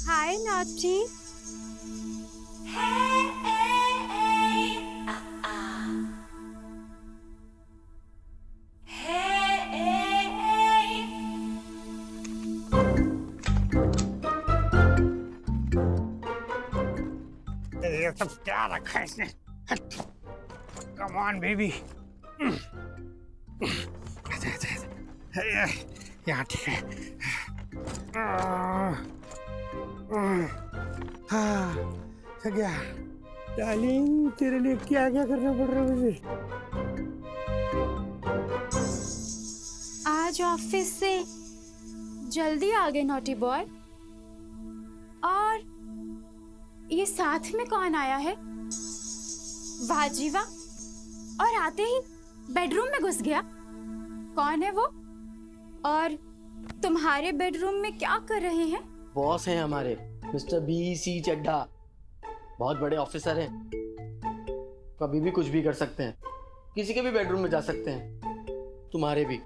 हाय naughty. ये सब क्या रखा है इसने? Come on baby. यहाँ ठीक है। हाँ, थक गया। डार्लिंग, तेरे लिए क्या क्या करना पड़ रहा है मुझे? आज ऑफिस से जल्दी आ गए नॉटी बॉय। और ये साथ में कौन आया है? वाह जी वाह। और आते ही बेडरूम में घुस गया। कौन है वो? और तुम्हारे बेडरूम में क्या कर रहे हैं? बॉस हैं हमारे, मिस्टर BC चड्ढा। बहुत बड़े ऑफिसर हैं, कभी भी कुछ भी कर सकते हैं, किसी के भी बेडरूम में जा सकते हैं, तुम्हारे भी।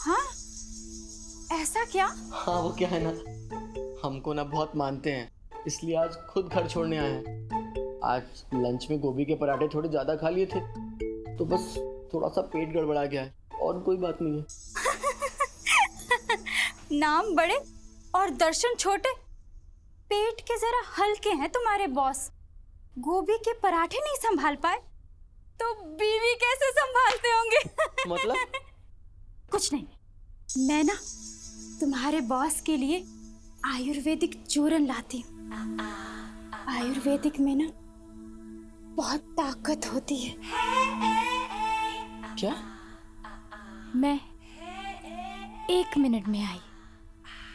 हाँ, ऐसा क्या? हाँ, वो क्या है ना, हमको ना बहुत मानते हैं, इसलिए आज खुद घर छोड़ने आए हैं। आज लंच में गोभी के पराठे थोड़े ज्यादा खा लिए थे, तो बस थोड़ा सा पेट गड़बड़ा गया है, और कोई बात नहीं है। नाम बड़े और दर्शन छोटे। पेट के जरा हल्के हैं तुम्हारे बॉस। गोभी के पराठे नहीं संभाल पाए तो बीवी कैसे संभालते होंगे? मतलब? कुछ नहीं, मैं ना तुम्हारे बॉस के लिए आयुर्वेदिक चूरन लाती हूँ। आयुर्वेदिक में ना बहुत ताकत होती है। क्या? मैं 1 मिनट में आई।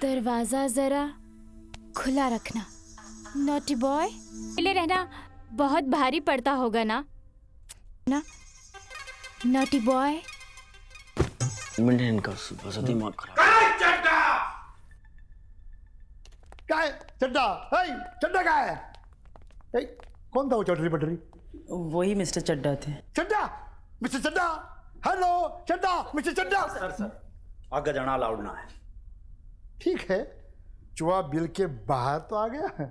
दरवाजा जरा खुला रखना। नॉटी बॉय, अकेले रहना बहुत भारी पड़ता होगा ना नॉटी बॉय। इनका सुबह से दिमाग खराब। क्या है चड्डा? चड्डा क्या है? कौन था वो चटरी पटरी? वही मिस्टर चड्डा थे। चड्डा, मिस्टर चड्डा। हेलो चड्डा, मिस्टर चड्डा। सर आगे जाना अलाउड ना है। ठीक है, चुहा बिल के बाहर तो आ गया।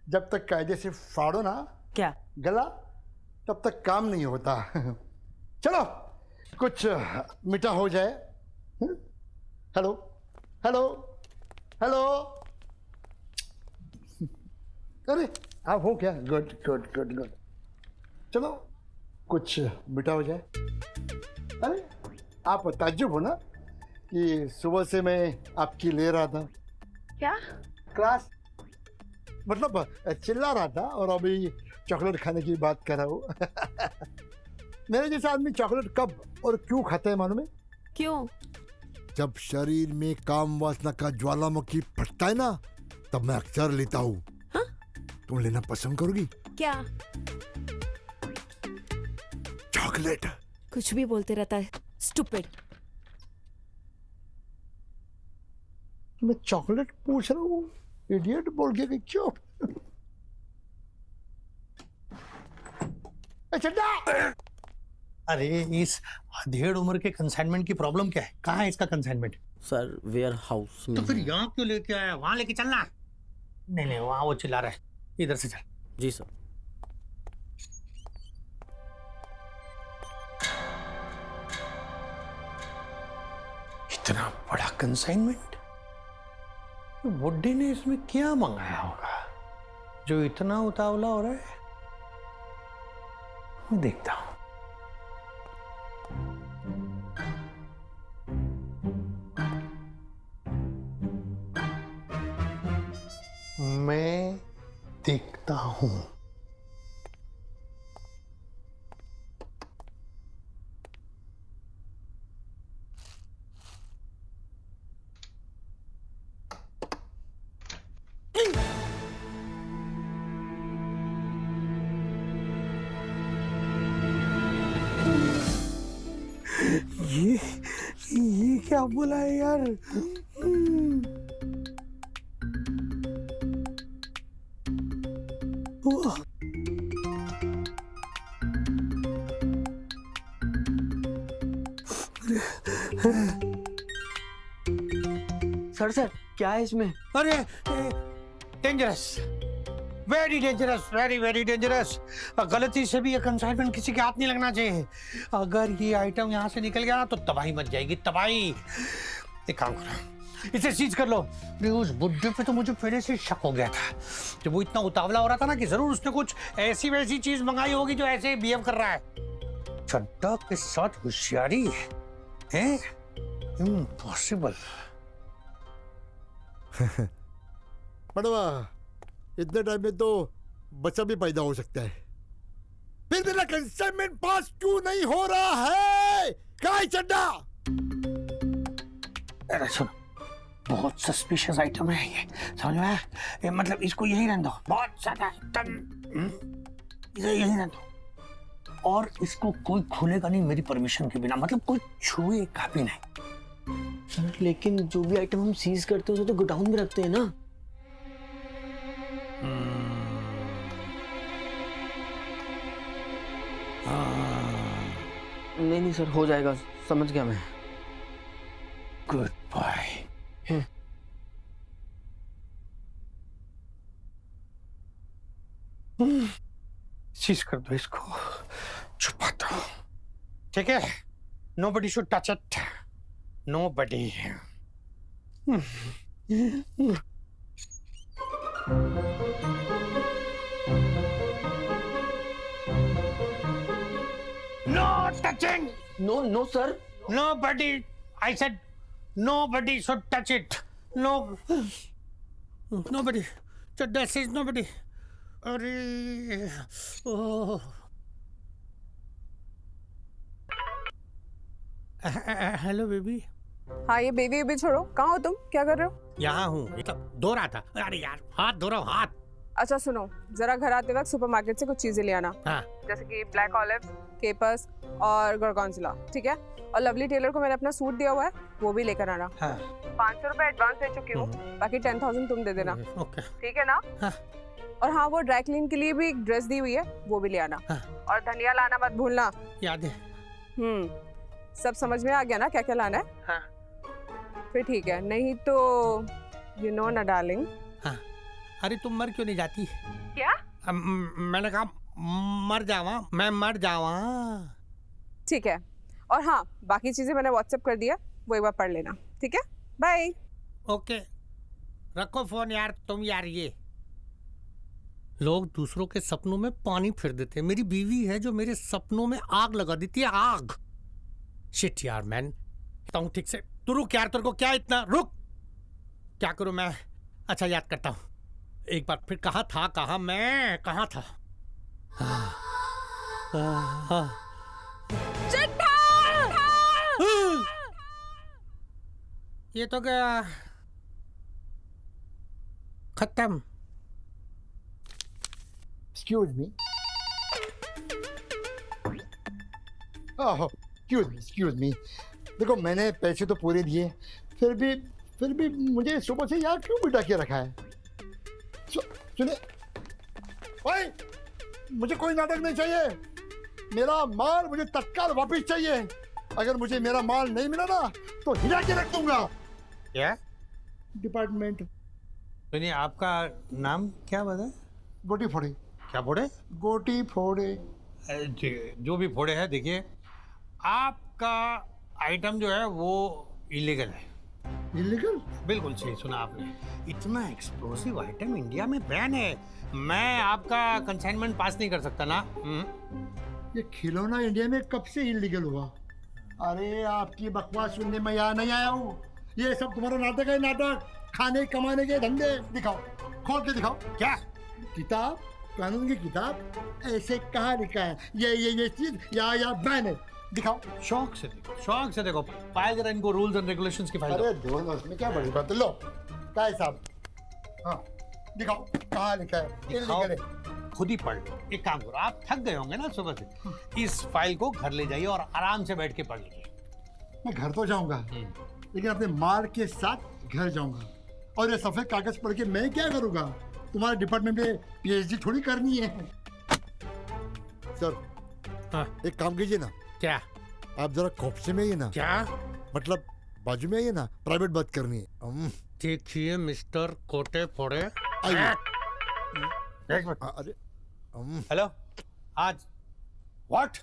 जब तक कायदे से फाड़ो ना क्या? गला, तब तक काम नहीं होता। चलो कुछ मीठा हो जाए। Hello hello hello. अरे आप हो क्या? Good good good good. चलो कुछ मीठा हो जाए। अरे आप ताज्जुब हो ना कि सुबह से मैं आपकी ले रहा था। क्या? क्लास, मतलब चिल्ला रहा था और अभी चॉकलेट खाने की बात कर रहा हूँ। मेरे जैसा आदमी चॉकलेट कब और क्यों खाता है मालूम है? क्यों? जब शरीर में काम वासना का ज्वालामुखी फटता है ना, तब मैं अक्सर लेता हूँ। हाँ? तुम लेना पसंद करोगी? क्या? चॉकलेट। कुछ भी बोलते रहता है, स्टूपिड। मैं चॉकलेट पूछ रहा हूँ, इडियट बोल के कि क्यों? चड्डा! अरे इस अधेड़ उम्र के कंसाइनमेंट की प्रॉब्लम क्या है? कहाँ है इसका कंसाइनमेंट? सर वेयर हाउस में। तो फिर यहाँ क्यों लेके आया? वहां लेके चलना। नहीं नहीं, वहां वो चिल्ला रहा है, इधर से चल। जी सर। इतना बड़ा कंसाइनमेंट बुड्ढे ने इसमें क्या मंगाया होगा जो इतना उतावला हो रहा है? मैं देखता हूं। मैं देखता हूं। ये क्या बोला है यार? वाह, सर क्या है इसमें? अरे dangerous, very dangerous, very very dangerous. गलती से भी ये कंसाइनमेंट किसी के हाथ नहीं लगना चाहिए। अगर ये आइटम यहाँ से निकल गया ना तो तबाही मच जाएगी, तबाही। एक काम करो, इसे सीज कर लो। उस बुड्ढे पे तो मुझे पहले से शक हो गया था, जब वो इतना उतावला हो रहा था ना कि जरूर उसने कुछ ऐसी वैसी चीज मंगाई होगी जो ऐसे बिहेव कर रहा है। चड्डा के साथ होशियारी है, इम्पॉसिबल। पड़वा, इतने टाइम में तो बच्चा भी पैदा हो सकता है। फिर मेरा कंसाइनमेंट पास क्यों नहीं हो रहा है? काय चड्डा? अरे सुनो, बहुत सस्पिशियस आइटम है ये, समझ में आया? मतलब इसको यही रहने दो, बहुत ज्यादा एकदम इसे यही रहने दो, और इसको कोई खोलेगा नहीं मेरी परमिशन के बिना, मतलब कोई छुएगा भी नहीं। सर लेकिन जो भी आइटम हम सीज करते हैं उसे तो गोडाउन में रखते हैं ना। नहीं सर, हो जाएगा, समझ गया मैं। Good bye. सीज कर दो इसको, छुपा दो, ठीक है? Nobody should touch it. Nobody. No touching. No sir. Nobody. I said nobody should touch it. No. Nobody. Chadda says nobody. अरे ओह। Hello baby. हाँ ये बेबी बेबी छोड़ो, कहाँ हो तुम? क्या कर रहे हो? यहाँ हूँ, मतलब धो रहा था। अरे यार, हाथ धो रहा हूँ, हाथ। अच्छा सुनो, जरा घर आते वक्त सुपरमार्केट से कुछ चीजें ले आना। हाँ। जैसे कि ब्लैक ऑलिव, केपर्स और गोरगोंजोला, ठीक है? और लवली टेलर को मैंने अपना सूट दिया हुआ है, वो भी लेकर आना। हाँ। 500 रुपए एडवांस दे चुकी हूँ, बाकी 10,000 तुम दे देना। ओके। ठीक है ना? हाँ। और हाँ, वो ड्राई क्लीन के लिए भी एक ड्रेस दी हुई है, वो भी ले आना। हाँ। और धनिया लाना मत भूलना। याद है। सब समझ में आ गया ना क्या क्या लाना है? हाँ। फिर ठीक है, नहीं तो यू नो ना डार्लिंग। हाँ। अरे तुम मर क्यों नहीं जाती? क्या? मैंने कहा मर जावा, मैं मर जावा। ठीक है। और हाँ, बाकी चीजें मैंने व्हाट्सएप कर दिया, वो एक बार पढ़ लेना, ठीक है? बाय। ओके, रखो फोन यार, तुम यार। ये लोग दूसरों के सपनों में पानी फेर देते हैं। मेरी बीवी है जो मेरे सपनों में आग लगा देती है, आग। शिट यार मैन, बताऊं ठीक से? तू रुक यार, तेरे को क्या इतना, रुक। क्या करूं मैं? अच्छा याद करता हूं, एक बार फिर कहाँ था मैं, कहाँ था? ये तो गया खत्म। Excuse me. Excuse me. देखो मैंने पैसे तो पूरे दिए, फिर भी मुझे सुबह से यार क्यों बिठा के रखा है? सुने, भाई मुझे कोई नाटक नहीं चाहिए। मेरा माल मुझे तत्काल वापस चाहिए। अगर मुझे मेरा माल नहीं मिला ना तो हिला के रख दूंगा। क्या? डिपार्टमेंट। सुनिए, आपका नाम क्या बताया? गोटी फोड़े। क्या फोड़े? गोटी फोड़े। जो भी फोड़े है, देखिए आपका आइटम जो है वो इलीगल है। इलीगल? बिल्कुल सही सुना आपने। इतना एक्सप्लोसिव आइटम इंडिया में बैन है। मैं आपका कंसाइनमेंट पास नहीं कर सकता ना। ये खिलौना इंडिया में कब से इलीगल हुआ? अरे आपकी बकवास सुनने में यहाँ नहीं आया हूँ। ये सब तुम्हारा नाटक है, नाटक। खाने कमाने के धंधे। दिखाओ, खोल के दिखाओ। क्या? किताब, कानून की किताब। ऐसे कहाँ लिखा है ये चीज या बैन है? दिखाओ। शौक से देखो, शौक से देखो। फाइल जरा इनको रूल्स एंड रेगुलेशंस की फाइल। अरे दोनों, इसमें क्या बड़ी बात है? लो काय साहब, हाँ दिखाओ कहाँ लिखा है। इलीगल है। खुद ही पढ़ लो। एक काम करो, आप थक गए होंगे ना सुबह से, इस फाइल को घर ले जाइए और आराम से बैठ के पढ़ लीजिए। मैं घर तो जाऊंगा, लेकिन अपने माल के साथ घर जाऊंगा। और ये सफेद कागज पढ़ के मैं क्या करूंगा? तुम्हारे डिपार्टमेंट में पीएचडी थोड़ी करनी है। सर, हाँ। एक काम कीजिए ना, क्या? आप जरा कॉप्से में आइए ना, क्या मतलब बाजू में आइए ना, प्राइवेट बात करनी है। देखिए मिस्टर कोटे फोड़े, आइए। एक मिनट। अरे हेलो, आज व्हाट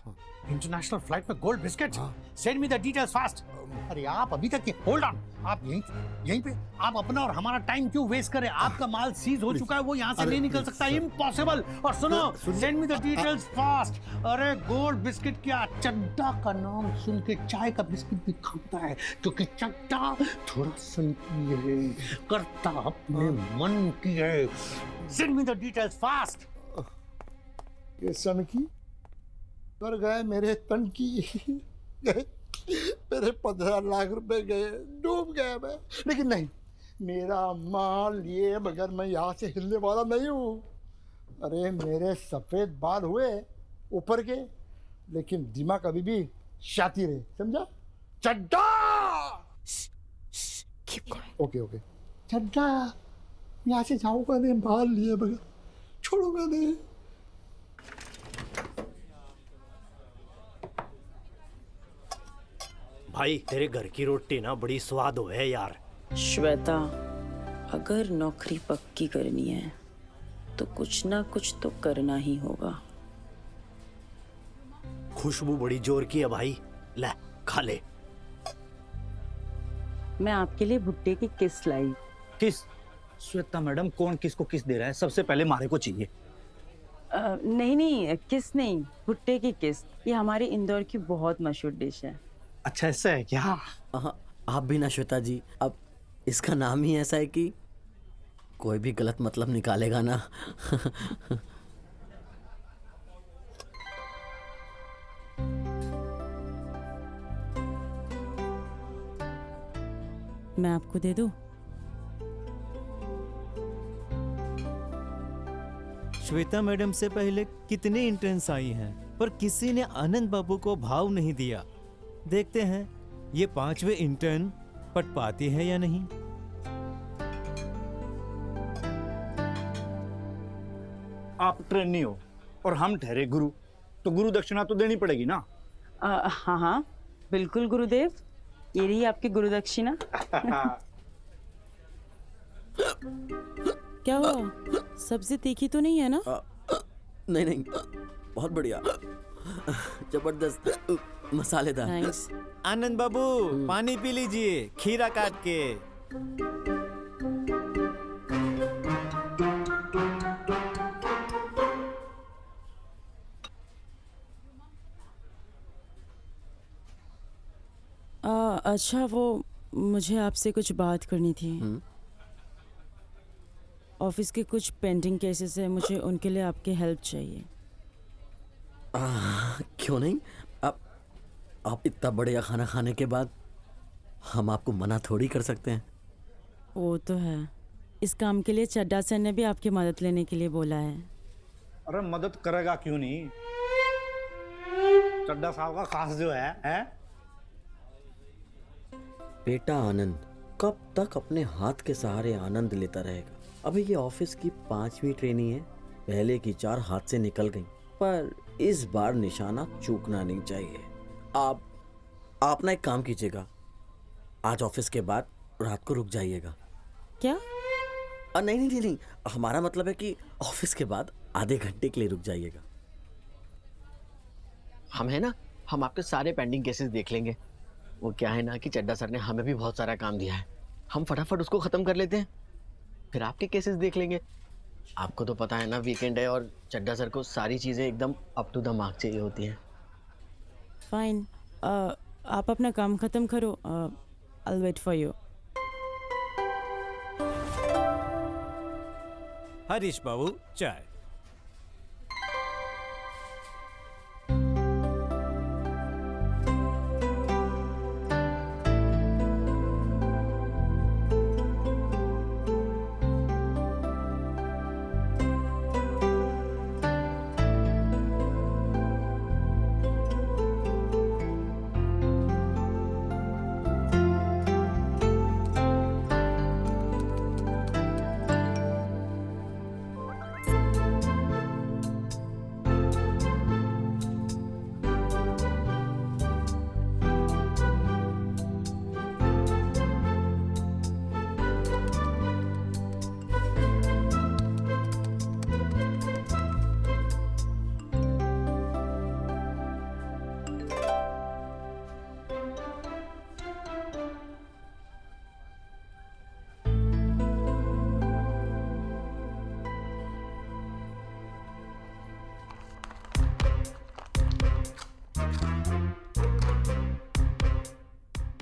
इंटरनेशनल फ्लाइट में gold biscuit, send me the details fast. अरे आप अभी तक होल्ड ऑन, आप यहीं पे आप अपना और हमारा टाइम क्यों वेस्ट करें? आपका माल सीज हो चुका है, वो यहाँ से अरे, नहीं निकल please, सकता, sir. इम्पॉसिबल। और सुनो, सुनिए। Send me the details fast. अरे गोल्ड बिस्किट क्या, चड्डा का नाम सुन के चाय का बिस्किट भी खाता है, क्योंकि चड्डा थोड़ा सनकी है, करता अपने मन की है। Send me the details fast. ये सन की कर गए मेरे तन की गए, मेरे 15 लाख रुपए गए, डूब गया मैं। लेकिन नहीं, मेरा माल लिए बगैर मैं यहाँ से हिलने वाला नहीं हूँ। अरे मेरे सफेद बाल हुए ऊपर के, लेकिन दिमाग अभी भी शाती रहे, समझा? चड्डा। ओके ओके, चड्डा यहाँ से जाऊंगा नहीं, बाल लिए बगैर छोड़ूंगा नहीं। भाई तेरे घर की रोटी ना बड़ी स्वाद हो है यार। श्वेता, अगर नौकरी पक्की करनी है तो कुछ ना कुछ तो करना ही होगा। खुशबू बड़ी जोर की है भाई, ले खा ले। मैं आपके लिए भुट्टे की किस लाई। किस? श्वेता मैडम, कौन किसको किस दे रहा है? सबसे पहले मारे को चाहिए। नहीं नहीं, किस नहीं, भुट्टे की किस। ये हमारे इंदौर की बहुत मशहूर डिश है। अच्छा ऐसा है क्या? आप भी ना श्वेता जी, अब इसका नाम ही ऐसा है कि कोई भी गलत मतलब निकालेगा ना। मैं आपको दे दूं? श्वेता मैडम से पहले कितने इंटर्न्स आई हैं, पर किसी ने आनंद बाबू को भाव नहीं दिया। देखते हैं ये 5वें इंटर्न पट पाती है या नहीं। आप ट्रेनी हो और हम ठहरे गुरु, तो गुरु दक्षिणा तो देनी पड़ेगी ना। हाँ हाँ बिल्कुल गुरुदेव, ये रही आपकी गुरु दक्षिणा। क्या हुआ, सब्जी तीखी तो नहीं है ना? नहीं नहीं, बहुत बढ़िया, जबरदस्त, मसालेदार। नाइस। आनंद बाबू पानी पी लीजिए, खीरा काट के। अच्छा, वो मुझे आपसे कुछ बात करनी थी। ऑफिस के कुछ पेंडिंग केसेस है, मुझे उनके लिए आपकी हेल्प चाहिए। क्यों नहीं, आप इतना बढ़िया खाना खाने के बाद हम आपको मना थोड़ी कर सकते हैं। वो तो है, इस काम के लिए चड्डा सर ने भी आपकी मदद लेने के लिए बोला है। अरे मदद करेगा क्यों नहीं, चड्डा साहब का खास जो है? बेटा आनंद कब तक अपने हाथ के सहारे आनंद लेता रहेगा? अभी ये ऑफिस की 5वीं ट्रेनिंग है, पहले की 4 हाथ से निकल गई, पर इस बार निशाना चूकना नहीं चाहिए। आप ना एक काम कीजिएगा, आज ऑफिस के बाद रात को रुक जाइएगा। क्या? नहीं नहीं नहीं नहीं, हमारा मतलब है कि ऑफिस के बाद आधे घंटे के लिए रुक जाइएगा। हम है ना, हम आपके सारे पेंडिंग केसेस देख लेंगे। वो क्या है ना कि चड्डा सर ने हमें भी बहुत सारा काम दिया है, हम फटाफट उसको खत्म कर लेते हैं, फिर आपके केसेस देख लेंगे। आपको तो पता है ना, वीकेंड है और चड्डा सर को सारी चीज़ें एकदम अप टू द मार्क चाहिए होती हैं। फाइन, आप अपना काम खत्म करो, I will wait for you. Harish Babu चाय।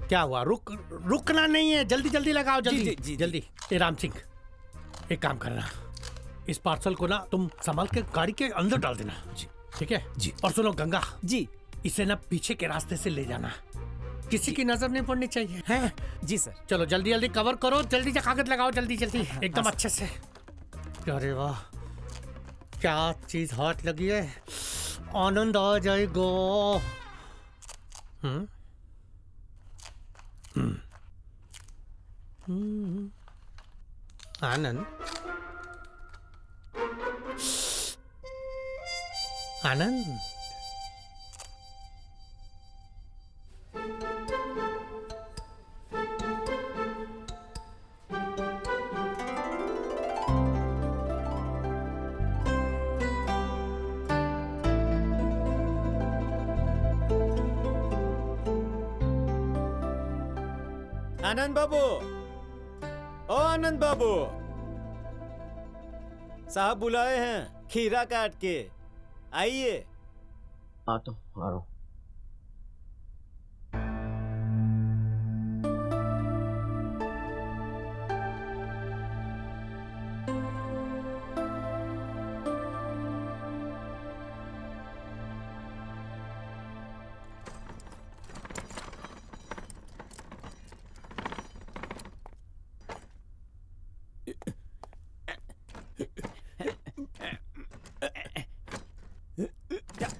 क्या हुआ? रुकना नहीं है, जल्दी जल्दी लगाओ, जल्दी जी। जल्दी। ए राम सिंह, एक काम करना, इस पार्सल को ना तुम संभाल के गाड़ी के अंदर डाल देना जी, ठीक है जी। और सुनो गंगा जी इसे ना पीछे के रास्ते से ले जाना, किसी की नजर नहीं पड़नी चाहिए, हैं? जी सर। चलो जल्दी जल्दी कवर करो, जल्दी से कागज लगाओ, जल्दी जल्दी एकदम अच्छे से। अरे वाह, क्या चीज हाथ लगी है, आनंद आ जाएगा। आनंद, आनंद, आनंद बाबू, ओ आनंद बाबू, साहब बुलाए हैं खीरा काट के, आइए। आ रहा हूँ।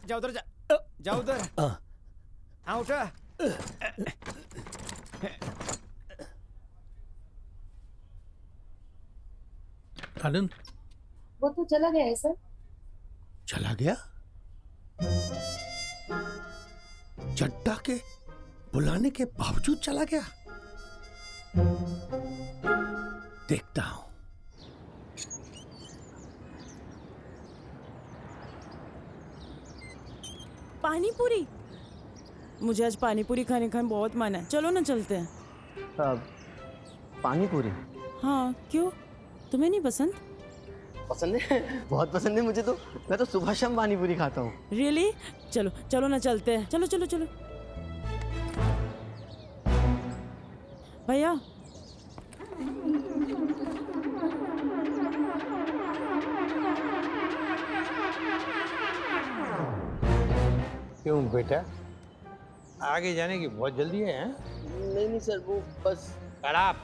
जा उधर, जा उधर, हाँ उठा। आनंद, वो तो चला गया है सर। चला गया? चड्डा के बुलाने के बावजूद चला गया? देखता हूं। पानी पूरी, मुझे आज पानी पूरी खाने का बहुत मन है, चलो ना चलते हैं। पानी पूरी हाँ, क्यों, तुम्हें नहीं पसंद? पसंद है, बहुत पसंद है मुझे तो। मैं तो सुबह शाम पानी पूरी खाता हूँ। रियली? चलो चलो ना चलते हैं, चलो चलो चलो। भैया क्यों बेटा, आगे जाने की बहुत जल्दी है, हैं? नहीं सर, वो बस। खराब,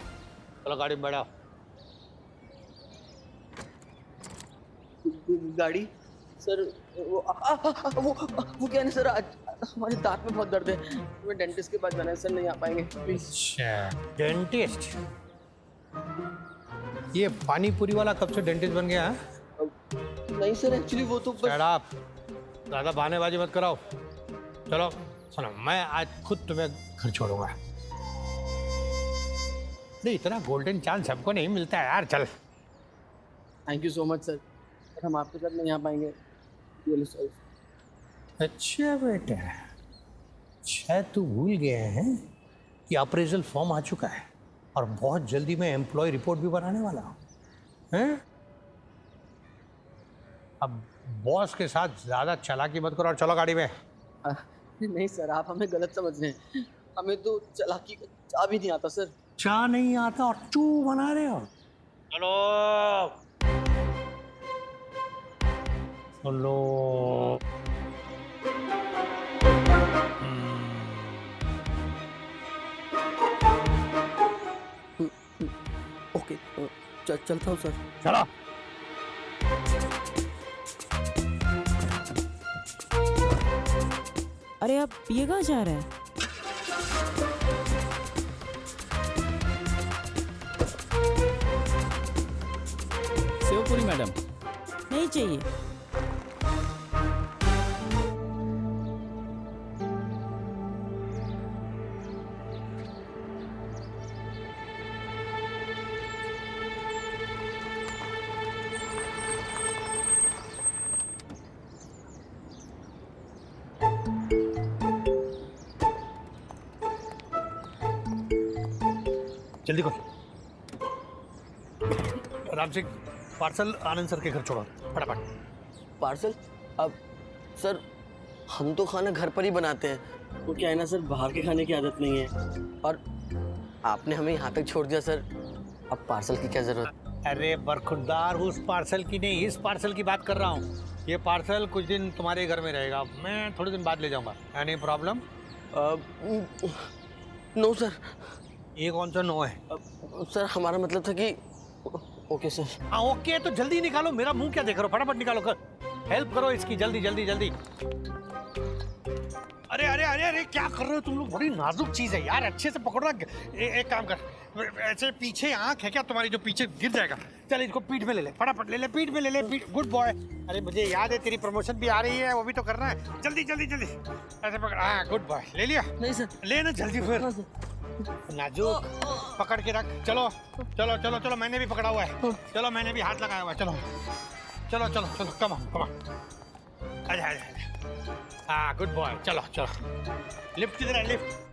चलो गाड़ी में बैठो। गाड़ी सर, वो क्या है सर, आज हमारे दांत में बहुत दर्द है, मैं डेंटिस्ट के पास जाना है सर, नहीं आ पाएंगे प्लीज। अच्छा, डेंटिस्ट? ये पानी पूरी वाला कब से डेंटिस्ट बन गया है? नहीं सर, एक्चुअली वो तो बस। आप ज्यादा बहानेबाजी मत कराओ। चलो सुनो, मैं आज खुद तुम्हें घर छोड़ूंगा। नहीं, इतना गोल्डन चांस सबको नहीं मिलता है यार। चल। Thank you so much sir, हम आपके साथ नहीं आ पाएंगे। अच्छा बेटा, शायद तू भूल गए हैं कि अप्रेजल फॉर्म आ चुका है और बहुत जल्दी मैं एम्प्लॉय रिपोर्ट भी बनाने वाला हूँ, हैं? अब बॉस के साथ ज्यादा चालाकी मत करो और चलो गाड़ी में। नहीं सर, आप हमें गलत समझ रहे हैं, हमें तो चालाकी का चा भी नहीं आता सर। चा नहीं आता और चू बना रहे हो। चलो चलो। ओके, चलता हूँ सर। चलो। अरे आप ये कहाँ जा रहे हैं? सेव पूरी मैडम? नहीं चाहिए। जल्दी कर। राम सिंह, पार्सल आनंद सर के घर छोड़ो फटाफट। पार्सल? अब सर, हम तो खाना घर पर ही बनाते हैं, वो क्या है ना सर, बाहर के खाने की आदत नहीं है। और आपने हमें यहाँ तक छोड़ दिया सर, अब पार्सल की क्या जरूरत? अरे बरखुरदार, उस पार्सल की नहीं, इस पार्सल की बात कर रहा हूँ। ये पार्सल कुछ दिन तुम्हारे घर में रहेगा, मैं थोड़े दिन बाद ले जाऊंगा। Any problem? No sir. ये कौन सा नो है? सर हमारा मतलब था कि ओके सर। हाँ ओके, तो जल्दी निकालो, मेरा मुंह क्या देख रहे हो, फटाफट निकालो, कर हेल्प करो इसकी, जल्दी जल्दी जल्दी। अरे अरे अरे अरे क्या कर रहे हो तुम लोग, बड़ी नाजुक चीज है यार, अच्छे से पकड़ो ना। एक काम कर, ऐसे पीछे आंख है क्या तुम्हारी जो पीछे गिर जाएगा? चल इसको पीठ में ले ले, फटाफट ले ले, पीठ में ले ले, पीठ। Good boy. अरे मुझे याद है तेरी प्रमोशन भी आ रही है, वो भी तो करना है, जल्दी जल्दी जल्दी ऐसे पकड़। हाँ गुड बॉय, ले लिया? नहीं सर। लेना जल्दी फिर। नाजुक पकड़ के रख। चलो चलो चलो चलो, मैंने भी पकड़ा हुआ है, चलो मैंने भी हाथ लगाया हुआ है, चलो चलो चलो चलो, कम ऑन कम ऑन, आजा आजा। हाँ गुड बॉय, चलो चलो। लिफ्ट किधर है? लिफ्ट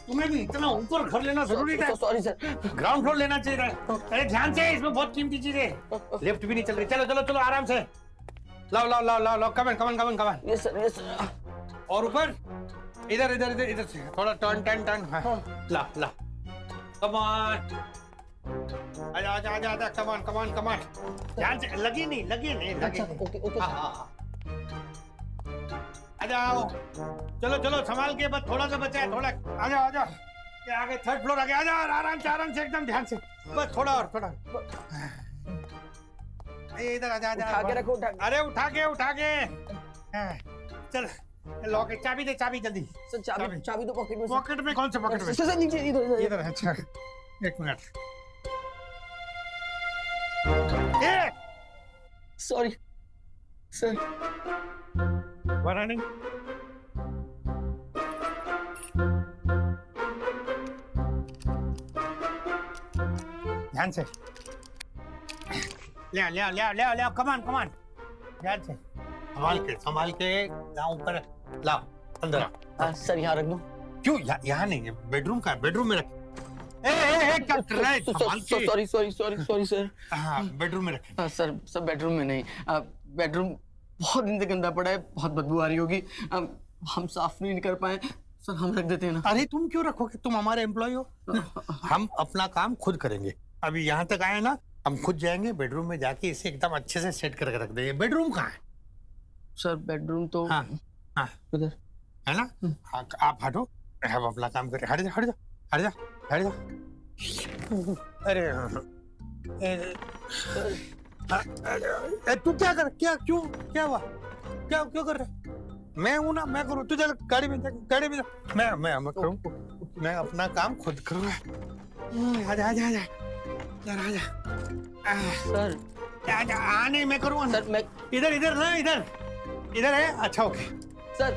तुम्हें भी इतना ऊपर घर लेना जरूरी था? सॉरी सर, ग्राउंड फ्लोर लेना चाहिए था। अरे ध्यान से, इसमें बहुत कीमती चीज है। लिफ्ट भी नहीं चल रही, चलो चलो चलो आराम से। लाओ लाओ लाओ लाओ लाओ, come on come on come on come on. Yes sir yes sir. और ऊपर इधर इधर इधर इधर से थोड़ा टर्न टर्न टर्न। हाँ ला ला, कम ऑन, आजा आजा आजा आजा, come on come on come on. ध्यान से, लगी नहीं लगी नहीं लगी। Okay okay. हाँ हाँ हाँ, आ जाओ, चलो चलो संभाल के, बस थोड़ा सा बचा है, थोड़ा। आ जाओ आ जाओ, ये आगे थर्ड फ्लोर आ गया, आ जाओ आराम से एकदम ध्यान से, बस थोड़ा और थोड़ा। इधर आ जा, उठा के रखो, अरे उठा के। हाँ, चल लॉक, चाबी दे, चाबी जल्दी। सर चाबी तो पॉकेट में। पॉकेट में? कौन से पॉकेट में? सर नीचे, इधर इधर। अच्छा एक मिनट। Sorry sir. बना नहीं? ध्यान से ले ले ले ले ले, कमान कमान, ध्यान से संभाल के लाओ, ऊपर लाओ, अंदर। सर यहाँ रख दो। क्यों यहाँ नहीं है? बेडरूम का, बेडरूम में रख। ए क्या कर रहा है? संभाल के। Sorry sir. हाँ बेडरूम में रख। सर बेडरूम में नहीं, बेडरूम बहुत दिन से गंदा पड़ा है, बहुत बदबू आ रही होगी, हम साफ नहीं कर पाए सर, हम रख देते हैं ना। अरे तुम क्यों रखोगे, तुम हमारे एम्प्लॉय हो। हम अपना काम खुद करेंगे। अभी यहाँ तक आए ना, हम खुद जाएंगे बेडरूम में, जाके इसे एकदम अच्छे से सेट करके रख देंगे। बेडरूम कहाँ है? सर बेडरूम तो हाँ हाँ उधर है ना। हाँ, आप हटो, हम अपना काम करें। हट जा हट जा हट जा हट जा। अरे तू क्या कर, क्या क्यों, क्या हुआ, क्या क्यों कर रहा है? मैं हूं ना, मैं करूँ, तू चल गाड़ी में जा, गाड़ी में जा। मैं करूँ, मैं अपना काम खुद करूँगा। आजा आजा आजा आजा सर। आजा, नहीं मैं करूँगा सर। मैं इधर इधर ना, इधर इधर है। अच्छा ओके सर।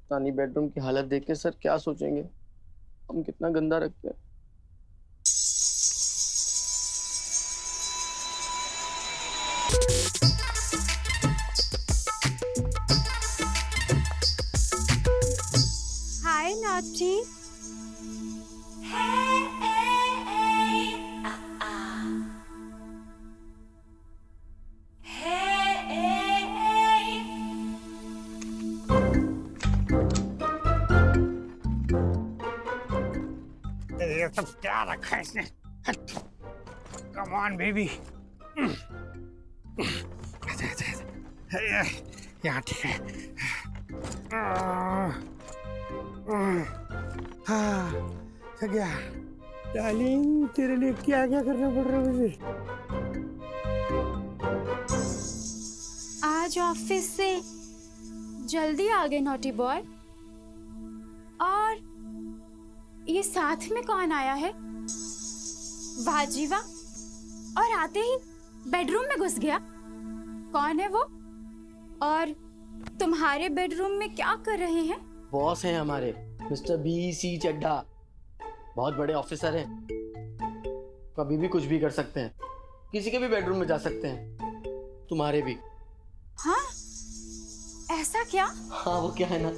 तानी बेडरूम की हालत देख के सर क्या सोचेंगे, हम कितना गंदा रखते हैं। हाय नाची। ये सब क्या रखा है इसने? Come on baby. यहाँ ठीक है। हाँ थक गया। डार्लिंग तेरे लिए क्या क्या करना पड़ रहा है मुझे? आज ऑफिस से जल्दी आ गए नॉटी बॉय। और ये साथ में कौन आया है? वाह जी वाह। और आते ही बेडरूम में घुस गया। कौन है वो? और तुम्हारे बेडरूम में क्या कर रहे हैं? बॉस हैं हमारे, मिस्टर BC चड्ढा, बहुत बड़े ऑफिसर हैं, कभी भी कुछ भी कर सकते हैं, किसी के भी बेडरूम में जा सकते हैं, तुम्हारे भी। हाँ ऐसा क्या? हाँ वो क्या है ना,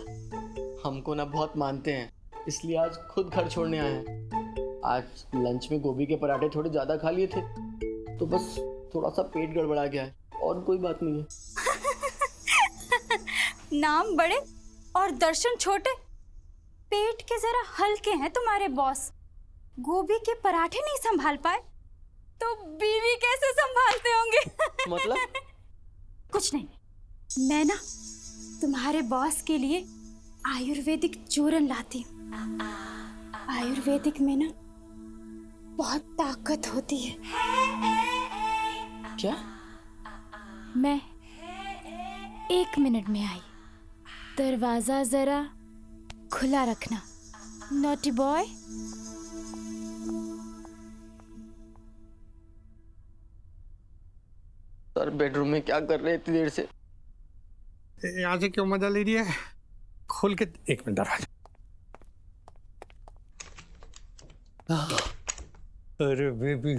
हमको ना बहुत मानते हैं, इसलिए आज खुद घर छोड़ने आए हैं। आज लंच में गोभी के पराठे थोड़े ज्यादा खा लिए थे, तो बस थोड़ा सा पेट गड़बड़ा गया है, और कोई बात नहीं है। नाम बड़े और दर्शन छोटे, पेट के जरा हल्के हैं तुम्हारे बॉस। गोभी के पराठे नहीं संभाल पाए तो बीवी कैसे संभालते होंगे? मतलब? कुछ नहीं, मैं ना तुम्हारे बॉस के लिए आयुर्वेदिक चूरन लाती हूँ। आयुर्वेदिक में ना बहुत ताकत होती है। क्या? मैं 1 मिनट में आई, दरवाजा जरा खुला रखना, नॉटी बॉय। सर बेडरूम में क्या कर रहे इतनी देर से? यहाँ से क्यों मजा ले रही है? खोल के 1 मिनट दरवाजा। अरे baby,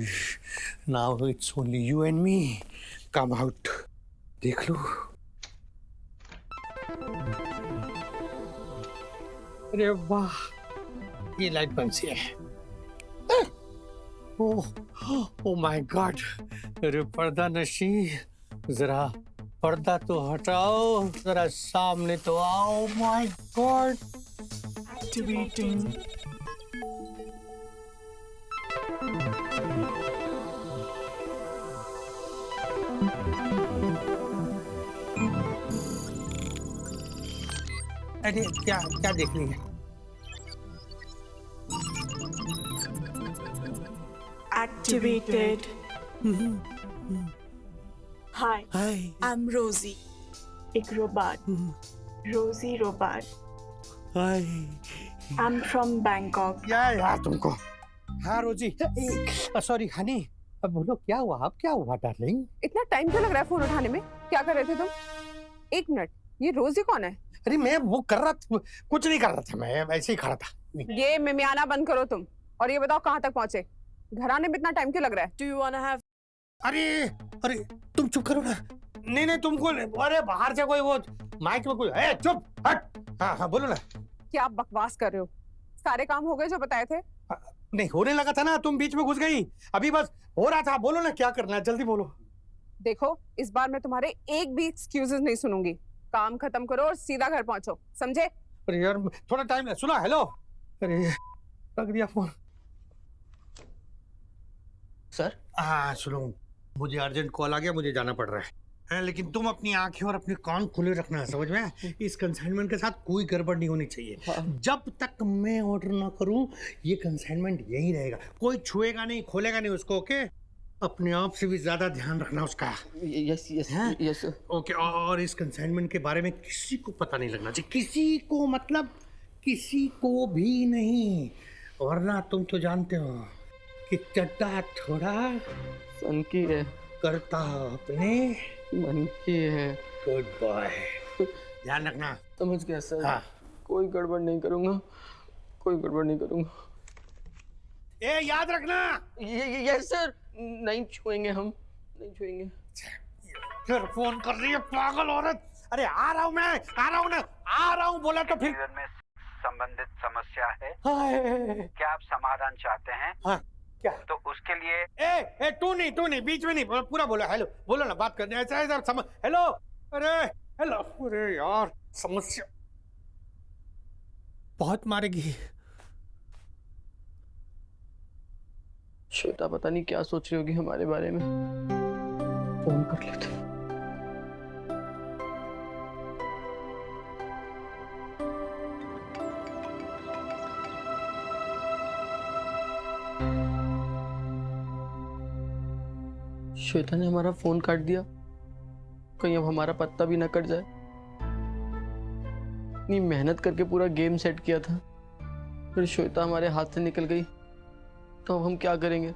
now it's only you and me. Come out, देख लो। अरे वाह, ये लाइट कौन सी है? Oh my God. अरे पर्दा नशी, जरा पर्दा तो हटाओ, जरा सामने तो आओ। My God. एक्टिवेटिंग। अरे क्या क्या देख रही है? Activated. Hi, Hi. I'm Rosie. एक robot. Rosie robot. Hi. I'm from Bangkok. यार तुमको। हाँ रोजी। सॉरी हनी, अब बोलो क्या हुआ? अब क्या हुआ डार्लिंग? इतना टाइम क्यों लग रहा है फोन उठाने में? क्या कर रहे थे तुम? 1 मिनट, ये रोजी कौन है? अरे मैं वो कर रहा था, कुछ नहीं कर रहा था, मैं ऐसे ही खड़ा था। ये मिमियाना बंद करो तुम, और ये बताओ कहाँ तक पहुंचे? घर आने में इतना टाइम क्यों लग रहा है? Do you wanna have? अरे अरे तुम चुप करो ना। नहीं नहीं तुमको, अरे बाहर से कोई वो माइक में कोई, चुप हट। हाँ हाँ बोलो ना। क्या आप बकवास कर रहे हो? सारे काम हो गए जो बताए थे? नहीं होने लगा था ना, तुम बीच में घुस गई। अभी बस हो रहा था। बोलो ना क्या करना है, जल्दी बोलो। देखो, इस बार मैं तुम्हारे एक भी एक्सक्यूजेस नहीं सुनूंगी। काम खत्म करो और सीधा घर पहुंचो, समझे? अरे यार थोड़ा टाइम ले। सुना, हेलो। अरे रख दिया फोन। सर? हाँ सुनो, मुझे अर्जेंट कॉल आ गया, मुझे जाना पड़ रहा है, लेकिन तुम अपनी आंखें और अपने कान खुले रखना, समझ में? इस कंसाइनमेंट के साथ कोई गड़बड़ नहीं होनी चाहिए। हाँ। जब तक मैं ऑर्डर ना करूं, ये कंसाइनमेंट यही रहेगा। कोई छुएगा नहीं, खोलेगा नहीं उसको, ओके? अपने आप से भी ज्यादा ध्यान रखना उसका। Yes yes yes. ओके, और इस कंसाइनमेंट के बारे में किसी को पता नहीं लगना चाहिए, किसी को, मतलब किसी को भी नहीं, वरना तुम तो जानते हो कि चड्डा थोड़ा सन की है, करता अपने मन की है। गुड बॉय, ध्यान रखना। समझ गया सर। हाँ। कोई गड़बड़ नहीं करूंगा, कोई गड़बड़ नहीं करूंगा। ए याद रखना। यस सर, नहीं छुएंगे हम, नहीं छुएंगे। फिर फोन कर रही है पागल औरत। अरे आ रहा हूँ मैं, आ रहा हूँ ना, आ रहा हूँ बोला तो फिर। जीवन में संबंधित समस्या है, हाय। क्या आप समाधान चाहते हैं? हाँ क्या? तो उसके लिए ए तू नहीं बीच में नहीं, पूरा बोलो। हेलो बोलो ना, बात करने ऐसा ऐसा समझ। हेलो, अरे हेलो, अरे यार समस्या बहुत मारेगी। श्वेता पता नहीं क्या सोच रही होगी हमारे बारे में। फोन कर लेते। श्वेता ने हमारा फोन काट दिया, कहीं अब हमारा पत्ता भी ना कट जाए। इतनी मेहनत करके पूरा गेम सेट किया था, फिर श्वेता हमारे हाथ से निकल गई, तो अब हम क्या करेंगे?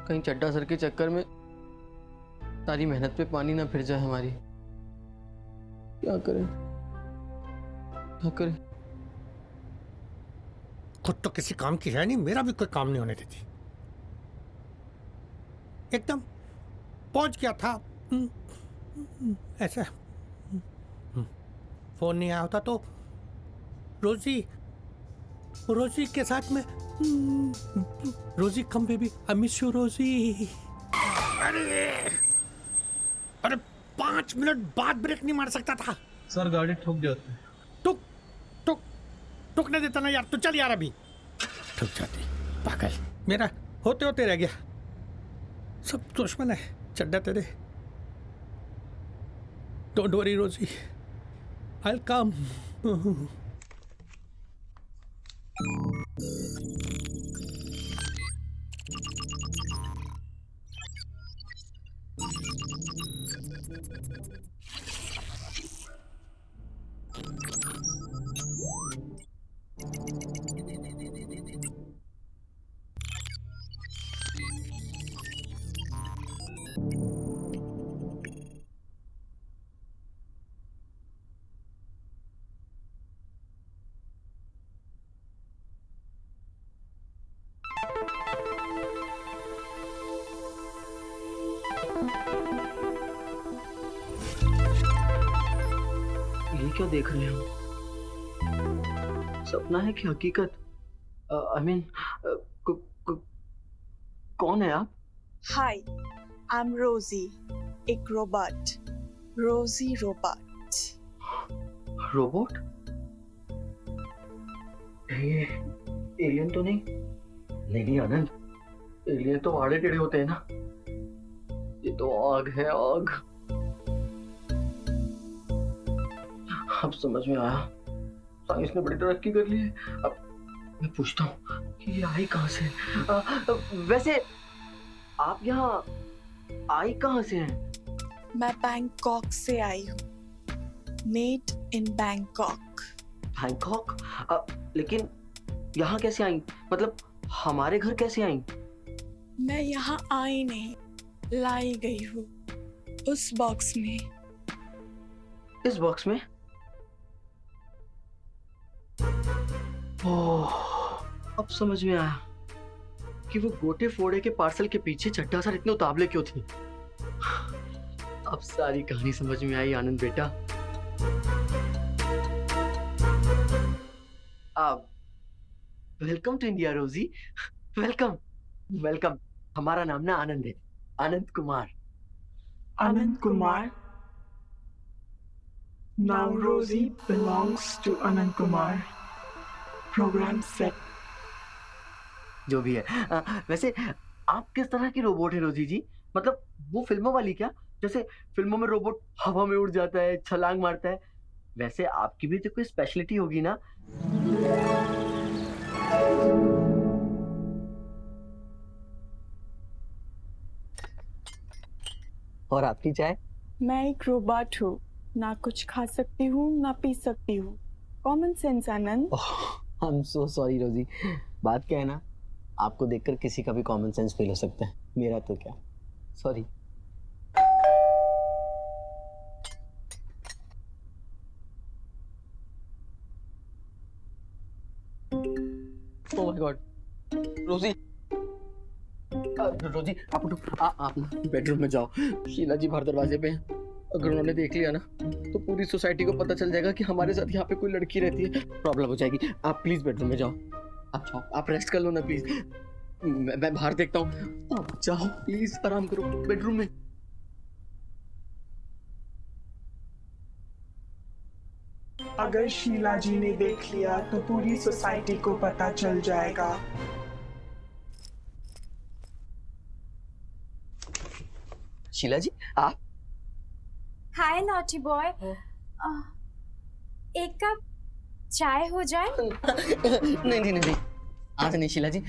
कहीं चड्डा सर के चक्कर में सारी मेहनत पे पानी ना फिर जाए हमारी। क्या करें, क्या करें? खुद तो किसी काम की है नहीं, मेरा भी कोई काम नहीं होने देती। एकदम पहुंच गया था ऐसा। फोन नहीं आया होता तो रोजी के साथ में, रोजी come baby, I miss you रोजी। अरे 5 5 मिनट बाद ब्रेक नहीं मार सकता था? सर गाड़ी ठुक जाती। टुकने देता ना यार, तू चल यार अभी। ठुक जाती पागल, मेरा होते होते रह गया। सब दुश्मन है चड्डा तेरे। डोंट वरी रोजी, आई विल कम। ये क्या देख रहे हैं हम? सपना है कि हकीकत? आई मीन कौन है आप? Hi, I'm Rosie, एक रोबोट। रोजी रोबोट। रोबोट? ये एलियन तो नहीं? नहीं आनंद, एलियन तो आड़े टेढ़े होते हैं ना। ये तो आग है, आग। अब समझ में आया, साइंस ने बड़ी तरक्की कर ली है। अब मैं पूछता हूँ कि ये आई कहाँ से? वैसे आप यहाँ आई कहाँ से हैं? मैं बैंकॉक से आई हूँ। Made in Bangkok. बैंकॉक? लेकिन यहाँ कैसे आई? मतलब हमारे घर कैसे आई? मैं यहाँ आई नहीं, लाई गई हूँ उस बॉक्स में। इस बॉक्स में? ओह, अब समझ में आया कि वो गोटे फोड़े के पार्सल के पीछे चड्ढा सर इतने उतावले क्यों थे। अब सारी कहानी समझ में आई आनंद बेटा। अब वेलकम टू इंडिया रोजी, वेलकम वेलकम। हमारा नाम ना आनंद है, Anand Kumar. Anand Kumar. Now Rosie belongs to Anand Kumar. Program set. जो भी है। वैसे आप किस तरह की रोबोट है रोजी जी? मतलब वो फिल्मों वाली क्या? जैसे फिल्मों में रोबोट हवा में उड़ जाता है, छलांग मारता है, वैसे आपकी भी तो कोई स्पेशलिटी होगी ना? और आपकी चाय? मैं एक रोबोट हूँ, ना कुछ खा सकती हूँ ना पी सकती हूँ। Common sense Anand. I am so sorry रोजी, बात क्या है ना, आपको देखकर किसी का भी कॉमन सेंस फेल हो सकता है, मेरा तो क्या, सॉरी। ओह माय गॉड, रोजी रोजी आप उठो, आप बेडरूम में जाओ। शीला जी बाहर दरवाजे पे हैं, अगर उन्होंने देख लिया ना तो पूरी सोसाइटी को पता चल जाएगा कि हमारे साथ यहाँ पे कोई लड़की रहती है, प्रॉब्लम हो जाएगी। आप प्लीज बेडरूम में जाओ, आप जाओ, आप रेस्ट कर लो ना प्लीज। मैं बाहर देखता हूँ, आप जाओ प्लीज, आराम करो बेडरूम में। अगर शीला जी ने देख लिया तो पूरी सोसाइटी को पता चल जाएगा। शीला जी आप? हाय नॉटी बॉय, एक कप चाय हो जाए? नहीं आज नहीं शीला जी,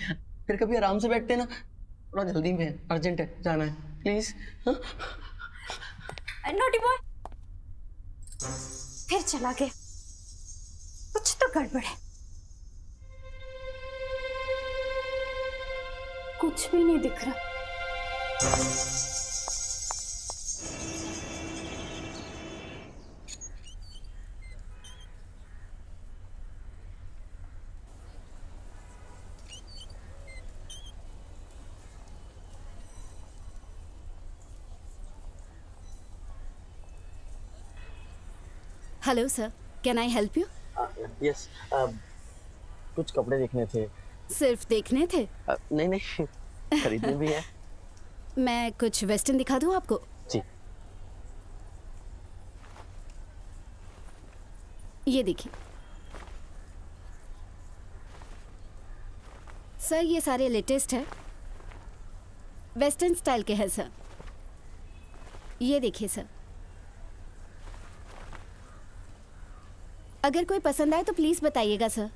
फिर कभी आराम से बैठते ना, थोड़ा जल्दी में है, अर्जेंट है, जाना है प्लीज। नॉटी बॉय फिर चला गया, कुछ तो गड़बड़ है। कुछ भी नहीं दिख रहा। Hello sir, can I help you? Yes, कुछ कपड़े देखने थे। सिर्फ देखने थे? नहीं खरीदने भी है। मैं कुछ वेस्टर्न दिखा दूं आपको? जी। ये देखिए सर, ये सारे लेटेस्ट है, वेस्टर्न स्टाइल के हैं सर। ये देखिए सर, अगर कोई पसंद आए तो प्लीज बताइएगा सर।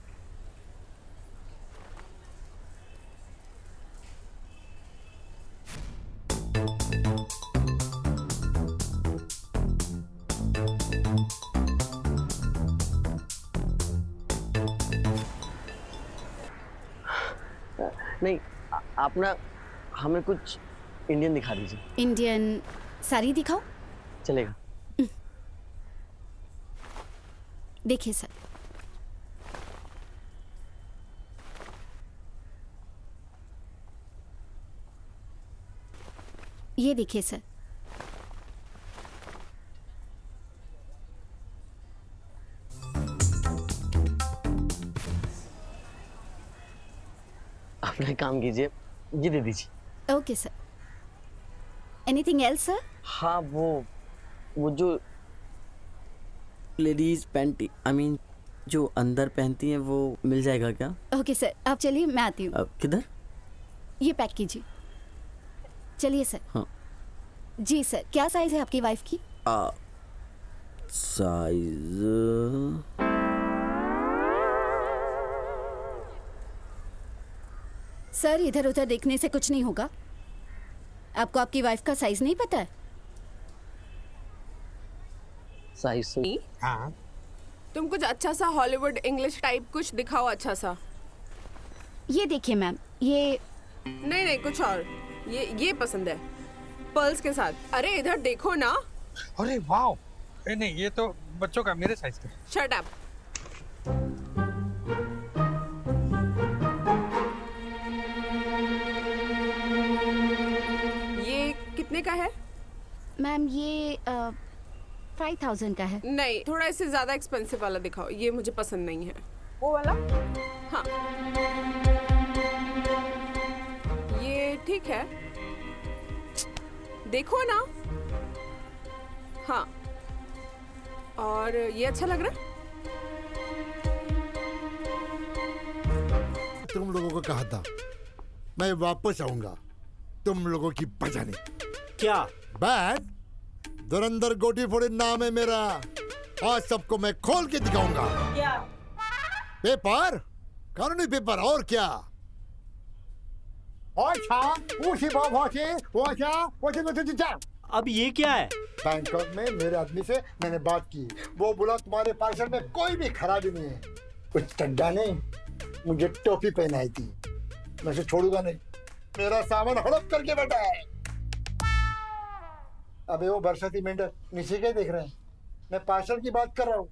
नहीं, आप ना हमें कुछ इंडियन दिखा दीजिए। इंडियन साड़ी दिखाओ? चलेगा। देखिए सर, ये देखिए सर, अपना काम कीजिए, ये दे दीजिए। Okay sir. Anything else sir? हाँ, वो जो लेडीज पैंटी, आई मीन जो अंदर पहनती हैं, वो मिल जाएगा क्या? ओके सर, आप चलिए, मैं आती हूँ। किधर? ये पैक कीजिए। चलिए सर। हाँ। जी सर, क्या साइज है आपकी वाइफ की? साइज सर, इधर उधर देखने से कुछ नहीं होगा। आपको आपकी वाइफ का साइज नहीं पता है? साइज से? हाँ। तुम कुछ अच्छा सा हॉलीवुड इंग्लिश टाइप कुछ दिखाओ अच्छा सा। ये देखिए मैम, ये नहीं, कुछ और। ये पसंद है, पर्ल्स के साथ। अरे इधर देखो ना। अरे वाह, नहीं ये तो बच्चों का, मेरे साइज का। Shut up. ये कितने का है? मैम ये 5000 का है। नहीं, थोड़ा इससे ज्यादा एक्सपेंसिव वाला दिखाओ, ये मुझे पसंद नहीं है। वो वाला? हाँ, ये ठीक है, देखो ना। हाँ, और ये अच्छा लग रहा है। तुम लोगों को कहा था मैं वापस आऊंगा तुम लोगों की बजाने। क्या? बैग धुरंधर गोटी फोड़ी नाम है मेरा। आज सबको मैं खोल के दिखाऊंगा। क्या? पेपर, कानूनी पेपर, और क्या? अब ये क्या है? बैंकॉक में मेरे आदमी से मैंने बात की, वो बोला तुम्हारे पार्सल में कोई भी खराबी नहीं है। कुछ चड्डा ने मुझे टोपी पहनाई थी, मैं उसे छोड़ूंगा नहीं। मेरा सामान हड़प करके बैठा है। अबे वो बरसाती मेंढक नीचे क्या देख रहे हैं? मैं पार्सल की बात कर रहा हूँ।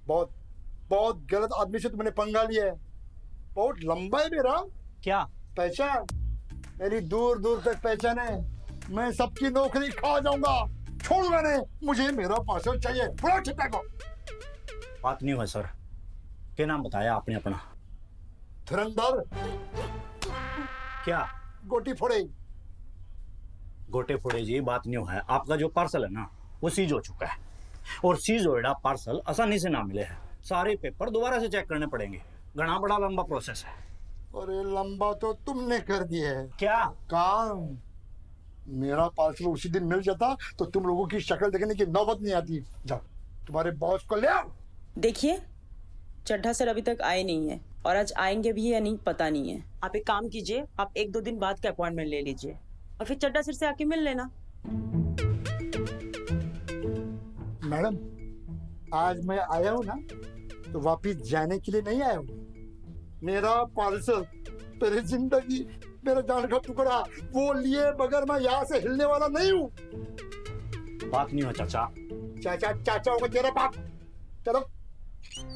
बहुत बहुत गलत आदमी से तुमने पंगा लिया है। बहुत लंबा है मेरा। क्या? पहचान मेरी दूर दूर तक पहचान है। मैं सबकी नौकरी खा जाऊंगा, छोड़ूंगा नहीं। मुझे मेरा पार्सल चाहिए। बुलाओ चिट्टा को। बात नहीं हुआ सर। क्या नाम बताया आपने अपना? धुरंधर। क्या? गोटी फोड़े। गोटे फोड़े जी, बात नहीं हुआ है। आपका जो पार्सल है ना, वो सीज हो चुका है, और सीज होएड़ा पार्सल आसानी से ना मिले है। सारे पेपर दोबारा से चेक करने पड़ेंगे। घना बड़ा लंबा प्रोसेस है। अरे लंबा तो तुमने कर दिया है। क्या काम? मेरा पार्सल उसी दिन मिल जाता तो तुम लोगों की शक्ल देखने की नौबत नहीं आती। जाओ तुम्हारे बॉस को ले आओ। देखिए, चड्ढा सर अभी तक आए नहीं है, और आज आएंगे भी या नहीं पता नहीं है। आप एक काम कीजिए, आप 1-2 दिन बाद का अपॉइंटमेंट ले लीजिए और फिर चड्ढा सर से आके मिल लेना। मैडम, आज मैं आया हूँ ना तो वापिस जाने के लिए नहीं आया हूँ। मेरा पार्सल, मेरी जिंदगी, मेरा जान का टुकड़ा, वो लिए बगैर मैं यहाँ से हिलने वाला नहीं हूँ। बात नहीं हुआ चाचा। चाचा चाचा होगा तेरा बाप। चलो।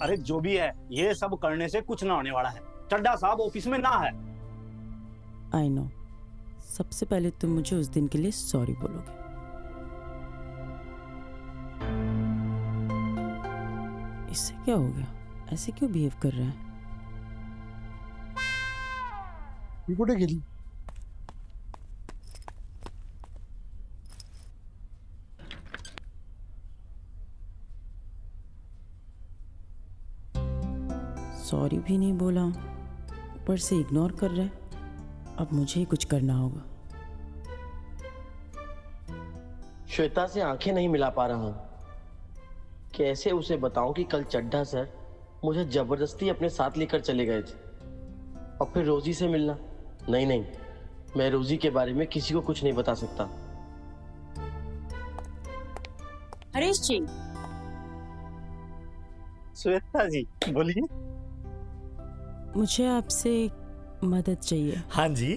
अरे जो भी है, ये सब करने से कुछ ना होने वाला है। चड्डा साहब ऑफिस में ना है। I know. सबसे पहले तुम मुझे उस दिन के लिए सॉरी बोलोगे। इससे क्या हो गया? ऐसे क्यों बिहेव कर रहे हैं? कुठे गेली? सॉरी भी नहीं बोला, ऊपर से इग्नोर कर रहे हैं। अब मुझे ही कुछ करना होगा। श्वेता से आंखें नहीं मिला पा रहा हूं। कैसे उसे बताऊं कि कल चड्ढा सर मुझे जबरदस्ती अपने साथ लेकर चले गए थे, और फिर रोजी से मिलना। नहीं नहीं, मैं रोजी के बारे में किसी को कुछ नहीं बता सकता। हरीश जी। श्वेता जी बोलिए। मुझे आपसे एक मदद चाहिए। हाँ जी।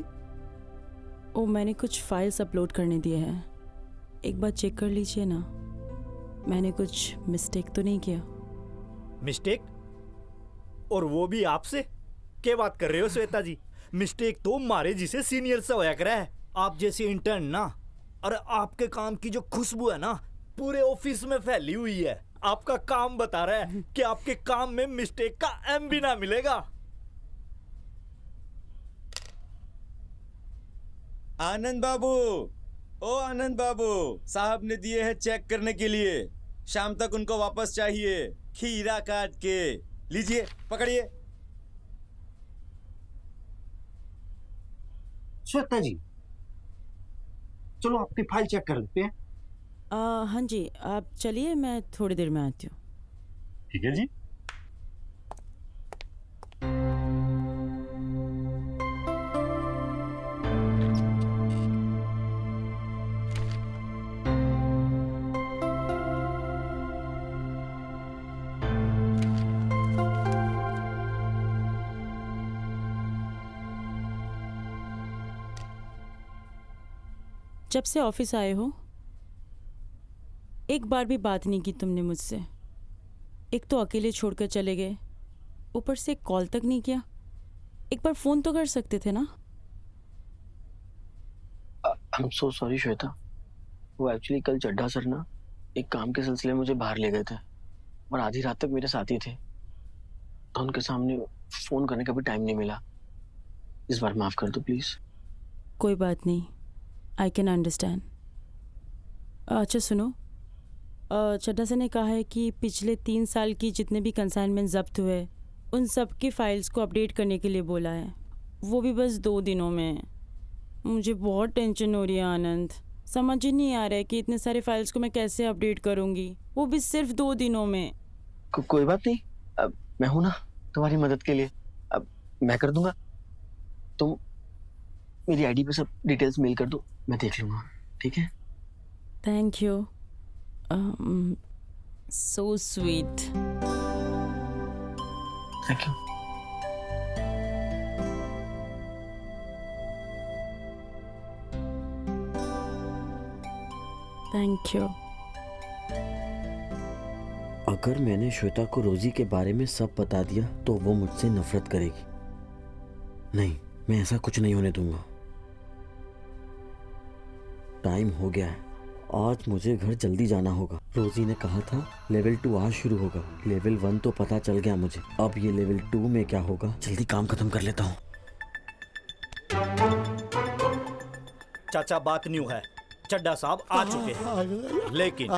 ओ, मैंने कुछ फाइल्स अपलोड करने दिए हैं, एक बार चेक कर लीजिए ना। मैंने कुछ मिस्टेक तो नहीं किया? मिस्टेक? और वो भी आपसे? क्या बात कर रहे हो श्वेता जी? मिस्टेक तो मारे जिसे सीनियर से होया करा है। आप जैसे इंटर्न ना, और आपके काम की जो खुशबू है ना पूरे ऑफिस में फैली हुई है। आपका काम बता रहा है कि आपके काम में मिस्टेक का एम भी ना मिलेगा। आनंद बाबू, ओ आनंद बाबू, साहब ने दिए हैं चेक करने के लिए। शाम तक उनको वापस चाहिए, खीरा काट के। लीजिए, पकड़िए। श्वेता जी, चलो आपकी फाइल चेक कर लेते हैं। हाँ जी, आप चलिए, मैं थोड़ी देर में आती हूँ। ठीक है जी। जब से ऑफिस आए हो एक बार भी बात नहीं की तुमने मुझसे। एक तो अकेले छोड़कर चले गए, ऊपर से कॉल तक नहीं किया। एक बार फोन तो कर सकते थे ना। I am so sorry Shweta. वो एक्चुअली कल चड्ढा सर ना एक काम के सिलसिले में मुझे बाहर ले गए थे, और आधी रात तक मेरे साथ ही थे, तो उनके सामने फोन करने का भी टाइम नहीं मिला। इस बार माफ कर दो प्लीज। कोई बात नहीं, आई कैन अंडरस्टैंड। अच्छा सुनो, चड्ढा सर ने कहा है कि पिछले 3 साल की जितने भी कंसाइनमेंट जब्त हुए उन सब की फाइल्स को अपडेट करने के लिए बोला है, वो भी बस 2 दिनों में। मुझे बहुत टेंशन हो रही है आनंद, समझ ही नहीं आ रहा है कि इतने सारे फाइल्स को मैं कैसे अपडेट करूंगी, वो भी सिर्फ 2 दिनों में। कोई बात नहीं, अब मैं हूं ना तुम्हारी मदद के लिए। अब मैं कर दूंगा, तुम मेरी आईडी पे सब डिटेल्स मेल कर दो, मैं देख लूंगा। ठीक है? Thank you, so sweet. Thank you. Thank you. अगर मैंने श्वेता को रोजी के बारे में सब बता दिया तो वो मुझसे नफरत करेगी। नहीं, मैं ऐसा कुछ नहीं होने दूंगा। टाइम हो गया है, आज मुझे घर जल्दी जाना होगा। रोजी ने कहा था लेवल 2 आज शुरू होगा, लेवल 1 तो पता चल गया मुझे, अब ये लेवल 2 में क्या होगा। जल्दी काम खत्म कर लेता हूँ। चाचा बात न्यू है, चड्ढा साहब आ चुके हैं, लेकिन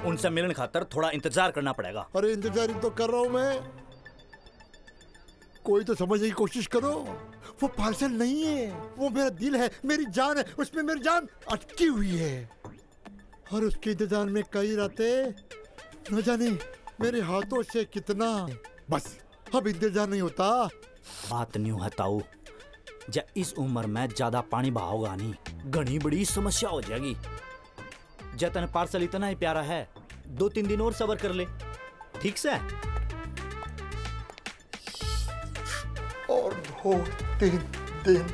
उनसे मिलने खातर थोड़ा इंतजार करना पड़ेगा। अरे इंतजार तो कर रहा हूँ मैं, कोई तो समझने की कोशिश करो। वो पार्सल नहीं है, वो मेरा दिल है, मेरी जान है, उसमें मेरी जान अटकी हुई है, और उसके इंतजार में कई रातें न जाने मेरे हाथों से कितना। बस अब इंतजार नहीं होता। बात न्यू है ताऊ, जब इस उम्र में ज्यादा पानी बहाओगा नहीं, घनी बड़ी समस्या हो जाएगी। जतन पार्सल इतना ही प्यारा है, 2-3 दिन और सब्र कर ले, ठीक से? और 2-3 दिन।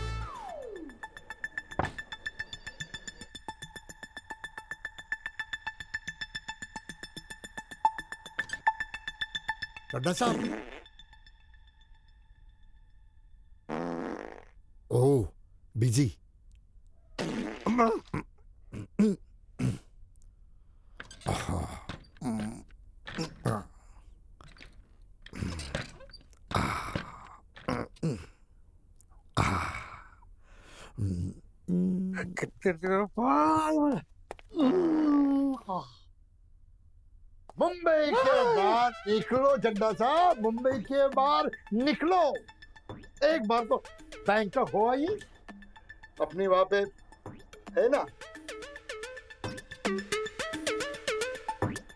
चड्ढा साहब। ओह, बिजी। मुंबई के बाहर निकलो चड्डा साहब, मुंबई के बाहर निकलो। एक बार तो बैंकॉक हो आइए, अपनी वहां पे है ना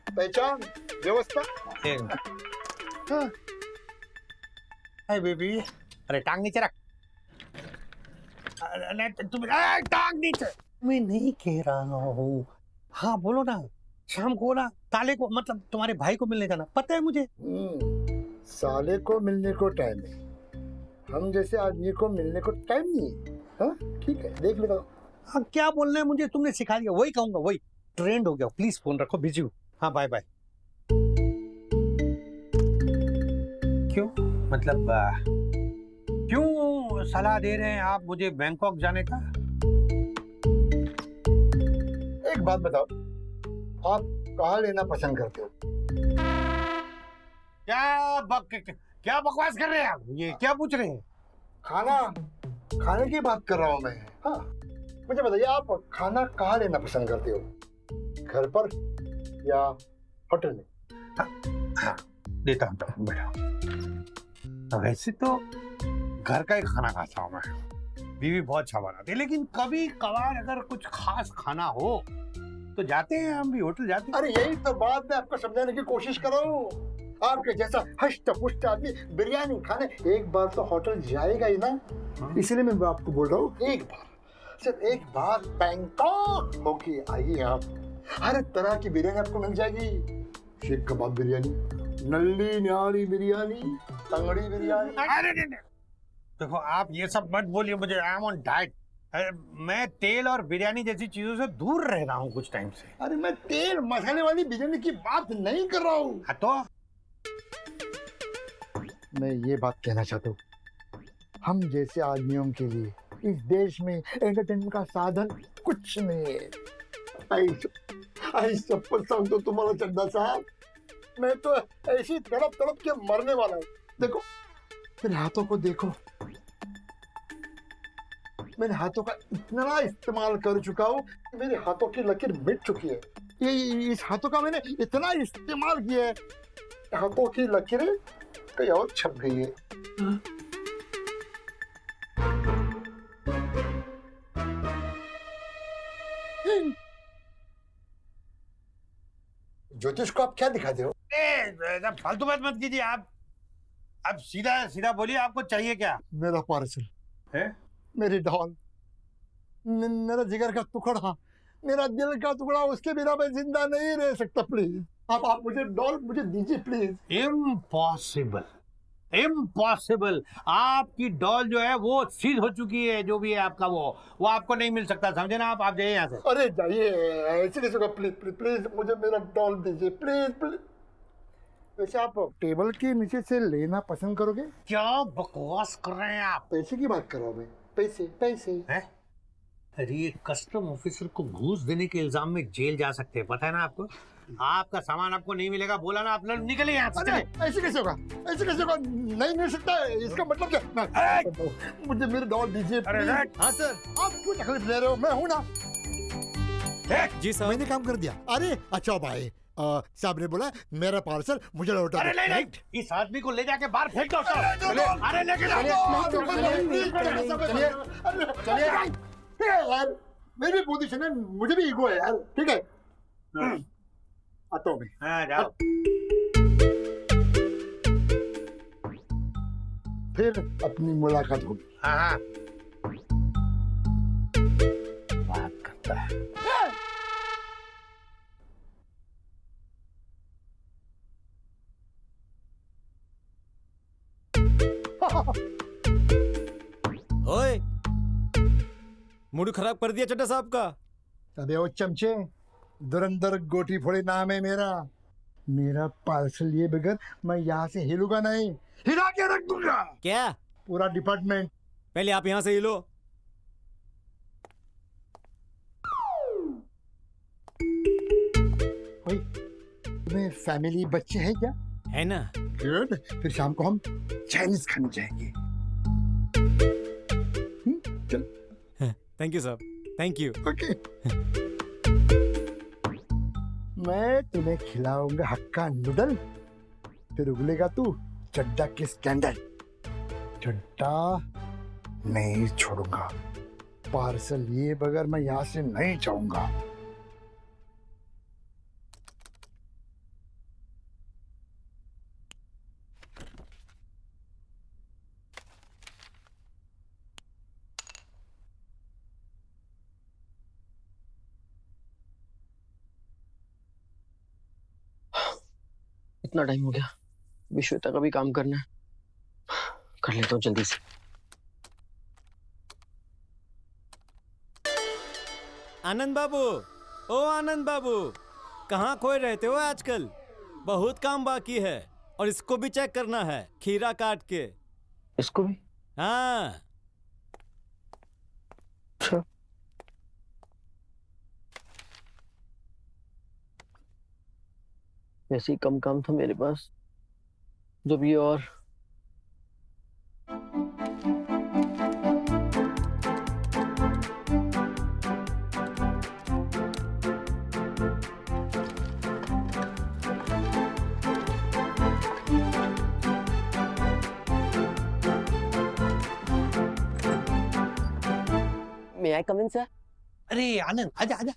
पहचान व्यवस्था। हाँ। हाय बेबी, अरे टांग नीचे रख। नहीं तुम टांग नीचे। मैं नहीं कह रहा हूँ। हाँ बोलो ना, शाम को ना ताले को मतलब तुम्हारे भाई को मिलने जाना, पता है मुझे। साले को मिलने को टाइम नहीं, हम जैसे आदमी को मिलने को टाइम नहीं है। हाँ ठीक है, देख लेगा। हाँ क्या बोलना है मुझे तुमने सिखा दिया, वही कहूंगा, वही ट्रेंड हो गया। प्लीज फोन रखो, बिजी हूँ। हाँ बाय बाय। क्यों मतलब क्यों सलाह दे रहे हैं आप मुझे बैंकॉक जाने का? एक बात बताओ, आप कहाँ लेना पसंद करते हो? क्या बकवास कर रहे हैं आप? ये क्या पूछ रहे हैं? खाने की बात कर रहा हूँ मैं। हाँ मुझे बताइए, आप खाना कहाँ लेना पसंद करते हो, घर पर या होटल में? हाँ देता हूँ बेटा। वैसे तो घर का ही खाना खाता हूँ मैं, बीवी बहुत अच्छा बनाती है, लेकिन कभी कभार अगर कुछ खास खाना हो तो जाते हैं, हम भी होटल जाते हैं। अरे यही तो बात मैं आपको समझाने की कोशिश कर रहा हूँ। आपके जैसा हष्ट पुष्ट आदमी बिरयानी खाने एक बार तो होटल जाएगा ही ना। इसलिए मैं आपको बोल रहा हूँ, एक बार, सिर्फ एक बार बैंकॉक होके आइए आप। हर तरह की बिरयानी आपको मिल जाएगी। शीख कबाब बिरयानी, नल्ली न्यारी बिरयानी, तंगड़ी बिरयानी। अरे नहीं। देखो आप ये सब मत बोलिए मुझे, आई एम ऑन डाइट। मैं तेल और बिरयानी जैसी चीजों से दूर रह रहा हूँ कुछ टाइम से। अरे मैं तेल मसाले वाली बिरयानी की बात नहीं कर रहा हूँ। तो मैं ये बात कहना चाहता हूँ, हम जैसे आदमियों के लिए इस देश में एंटरटेनमेंट का साधन कुछ नहीं है। आई सब समझो तुम्हारा चड्डा साहब, मैं तो ऐसी तड़प तड़प के मरने वाला हूँ। देखो मेरे हाथों को देखो, मैंने हाथों का इतना इस्तेमाल कर चुका हूँ, मेरे हाथों की लकीर मिट चुकी है। ये इस हाथों का मैंने इतना इस्तेमाल किया है, हाथों की लकीरें कहीं और छप गई है। ज्योतिष को आप क्या दिखाते हो? फालतू बात मत कीजिए आप सीधा सीधा बोलिए, आपको चाहिए क्या? मेरा पार्सल है, मेरी डॉल, मेरा जिगर का टुकड़ा, मेरा दिल का टुकड़ा, उसके बिना मैं जिंदा नहीं रह सकता। प्लीज आप मुझे डॉल मुझे दीजिए प्लीज। Impossible, impossible. आपकी डॉल जो है वो सीज हो चुकी है, जो भी है आपका वो आपको नहीं मिल सकता, समझे ना आप जाइए यहाँ से। अरे जाइए, ऐसे कैसे? प्लीज प्लीज प्लीज मुझे मेरा डॉल दीजिए प्लीज प्लीज। वैसे आप टेबल के नीचे से लेना पसंद करोगे? क्या बकवास कर रहे हैं आप? पैसे की बात कर रहा हूँ मैं, पैसे पैसे। हैं? अरे ये कस्टम ऑफिसर को घूस देने के इल्जाम में जेल जा सकते हैं, पता है ना आपको? आपका सामान आपको नहीं मिलेगा, बोला ना आप लोग निकलिए यहाँ से। ऐसे कैसे होगा? ऐसे कैसे होगा? नहीं मिल सकता है, इसका मतलब क्या? मुझे मेरे डॉल दीजिए। हाँ सर। आप क्यों तकलीफ ले रहे हो? मैं हूँ ना। जी साहब, मैंने काम कर दिया। अरे अच्छा भाई, साहब ने बोला मेरा पार्सल मुझे लौटा दो। अरे नहीं, इस आदमी को ले जाके बाहर फेंक दो। अरे लेके यार, मेरी पोजीशन है, मुझे भी ईगो है यार। ठीक है, आता हूँ मैं। हाँ जाओ। फिर अपनी मुलाकात होगी। हाँ बात करता है। ओए, मूड खराब कर दिया चड्डा साहब का। अबे वो चमचे, धुरंधर गोटी फोड़े नाम है मेरा। मेरा पार्सल लिए बगैर मैं यहाँ से हिलूंगा नहीं, हिला के रख दूंगा। क्या? पूरा डिपार्टमेंट। पहले आप यहाँ से हिलो। तुम्हें फैमिली बच्चे हैं क्या? है ना। गुड, फिर शाम को हम चाइनीज खाने जाएंगे। चल। थैंक यू साहब, थैंक यू। ओके। मैं तुम्हें खिलाऊंगा हक्का नूडल, फिर उगलेगा तू चड्डा के स्कैंडल। चड्डा नहीं छोड़ूंगा, पार्सल लिए बगैर मैं यहाँ से नहीं जाऊंगा। इतना टाइम हो गया, अभी श्वेता का भी काम करना है, कर लेता हूँ जल्दी से। आनंद बाबू, ओ आनंद बाबू, कहाँ खोए रहते हो आजकल? बहुत काम बाकी है और इसको भी चेक करना है, खीरा काट के। इसको भी? हाँ। अच्छा। वैसे ही कम काम था मेरे पास, जब ये और May I come in, sir? अरे आनंद, आजा आजा।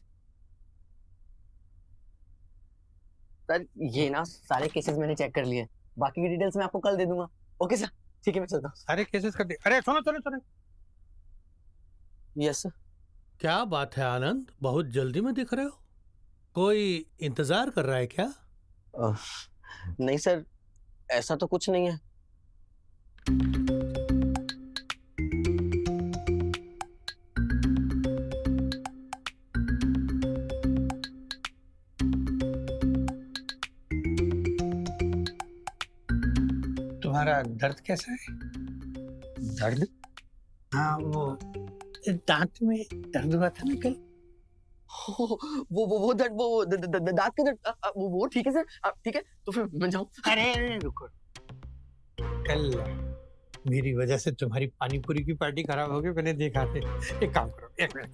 सर ये ना सारे केसेस मैंने चेक कर लिए, बाकी की डिटेल्स मैं आपको कल दे दूंगा। ओके सर, ठीक है, मैं चलता हूँ। सारे केसेस कर दे। अरे सुनो सुनो सुनो। Yes sir. क्या बात है आनंद, बहुत जल्दी में दिख रहे हो, कोई इंतजार कर रहा है क्या? नहीं सर, ऐसा तो कुछ नहीं है। तुम्हारा दर्द कैसा है? दर्द? हाँ, वो दांत में दर्द हुआ था ना कल। वो दर्द, वो दांत का दर्द, वो ठीक है सर, ठीक है, तो फिर मैं जाऊँ? अरे रुको, कल मेरी वजह से तुम्हारी पानीपुरी की पार्टी खराब हो गई, मैंने देखा था। एक काम करो, एक मिनट,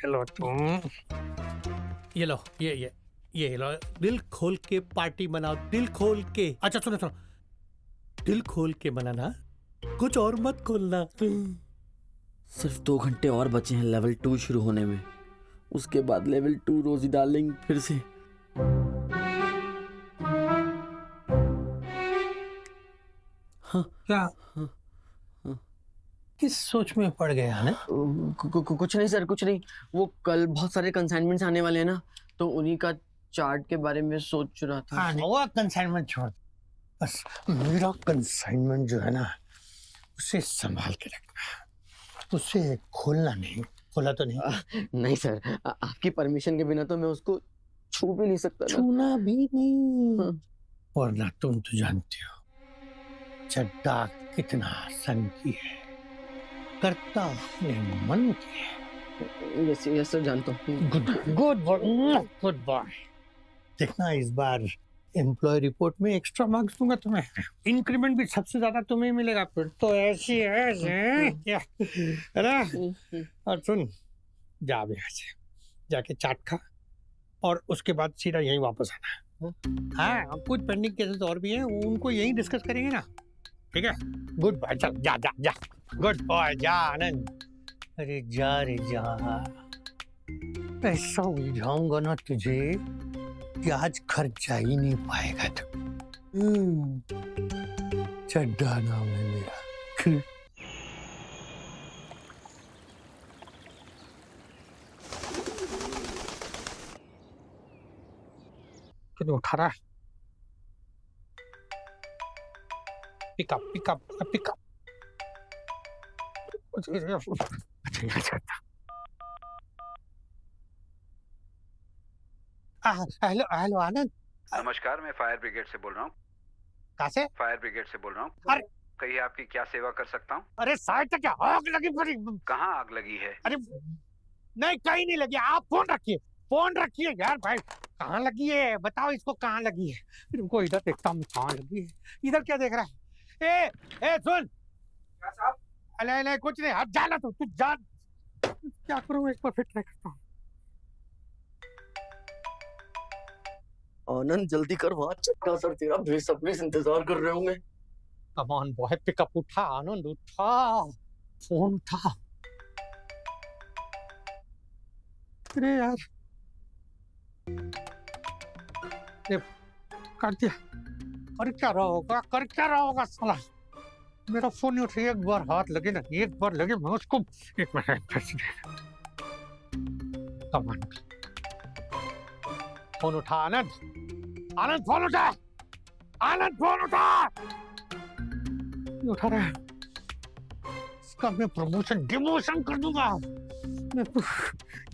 चलो तुम ये लो, ये लो, दिल खोल के पार्टी बनाओ, दिल खोल के। अच्छा सुनो सुनो, दिल खोल के बनाना, कुछ और मत खोलना। सिर्फ 2 घंटे और बचे हैं लेवल 2 शुरू होने में, उसके बाद लेवल 2 रोजी डार्लिंग फिर से। हाँ क्या? हाँ, हाँ। किस सोच में पड़ गया ना? कुछ नहीं सर, कुछ नहीं, वो कल बहुत सारे कंसाइनमेंट्स आने वाले हैं ना, तो उन्हीं का चार्ट के बारे में सोच रहा था। हाँ, वो कंसाइनमेंट छोड़, बस मेरा कंसाइनमेंट जो है ना, उसे संभाल के रखना, उसे खोलना नहीं। खोला तो नहीं? नहीं सर, आपकी परमिशन के बिना तो मैं उसको छू भी नहीं सकता ना। छूना भी नहीं। हाँ। और ना तुम तो जानते हो चड्डा कितना सनकी है, करता अपने मन की है। यस सर, जानता हूँ। Good boy. देखना इस बार एम्प्लॉय रिपोर्ट में एक्स्ट्रा मार्क्स दूंगा तुम्हें, इंक्रीमेंट भी सबसे ज्यादा तुम्हें मिलेगा। फिर तो ऐसी है क्या, है ना? और सुन, जा अब यहाँ से, जाके चाट खा और उसके बाद सीधा यहीं वापस आना। हाँ, कुछ पेंडिंग केसेस और भी हैं, उनको यहीं डिस्कस करेंगे ना, ठीक है? गुड बॉय, चल जा जा जा, गुड बॉय, जा आनंद। अरे जा रे जा, ऐसा उलझाऊंगा ना तुझे कि आज घर जा ही नहीं पाएगा तू। चड्डा नाम है मेरा। क्यों उठा रहा है? Pickup pickup pickup. अच्छा, हेलो हेलो आनंद। नमस्कार, मैं फायर ब्रिगेड से बोल रहा हूँ। कहाँ से? फायर ब्रिगेड से बोल रहा हूँ। अरे कहिए, आपकी क्या सेवा कर सकता हूँ? अरे साइड तक क्या आग लगी पड़ी? कहाँ आग लगी है? अरे नहीं, कहीं नहीं लगी, आप फोन रखिए यार भाई। कहाँ लगी है बताओ, इसको कहाँ लगी है? तुमको इधर देखता हूँ कहाँ लगी है। इधर क्या देख रहा है? ए सुन। क्या साहब? अरे कुछ नहीं, हट जाना तू जा। क्या करूँ, एक बार फिर ट्राई करता हूँ। आनंद जल्दी कर, वहां चड्ढा सर तेरा बेसब्री से इंतजार कर रहे होंगे। कम ऑन बॉय, पिकअप उठा, आनंद उठा, फोन उठा। अरे यार, ये कर दिया। कर क्या रहा होगा, कर क्या रहा होगा साला। मेरा फोन नहीं उठा, एक बार हाथ लगे ना, एक बार लगे मैं उसको। एक मिनट, कम ऑन, फोन उठा आनंद, आनंद फोन उठा, आनंद फोन उठा। नहीं उठा रहा है, इसका मैं प्रमोशन डिमोशन कर दूंगा। मैं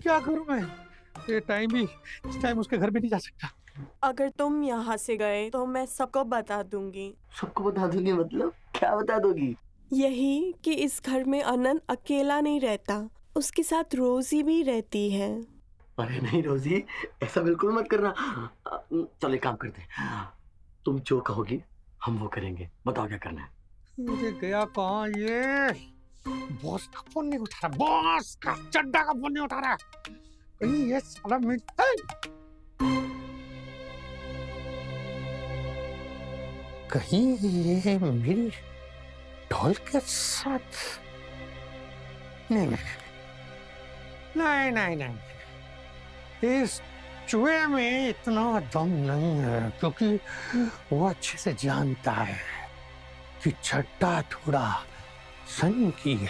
क्या करूं मैं, ये टाइम भी, इस टाइम उसके घर भी नहीं जा सकता। अगर तुम यहाँ से गए तो मैं सबको बता दूंगी। सबको बता दूंगी मतलब क्या बता दोगी? यही कि इस घर में आनंद अकेला नहीं रहता, उसके साथ रोजी भी रहती है। अरे नहीं रोजी, ऐसा बिल्कुल मत करना। चलो एक काम करते हैं, तुम जो कहोगी हम वो करेंगे। बताओ क्या करना है। मुझे गया कहाँ ये, बॉस का फोन नहीं उठा रहा, बॉस का चड्डा का फोन नहीं उठा रहा। कहीं ये साला कहीं ये मेरी ढोल के साथ नहीं नहीं नहीं नहीं, इस चूहे में इतना दम नहीं है, क्योंकि वो अच्छे से जानता है कि चड्डा थोड़ा सन की है,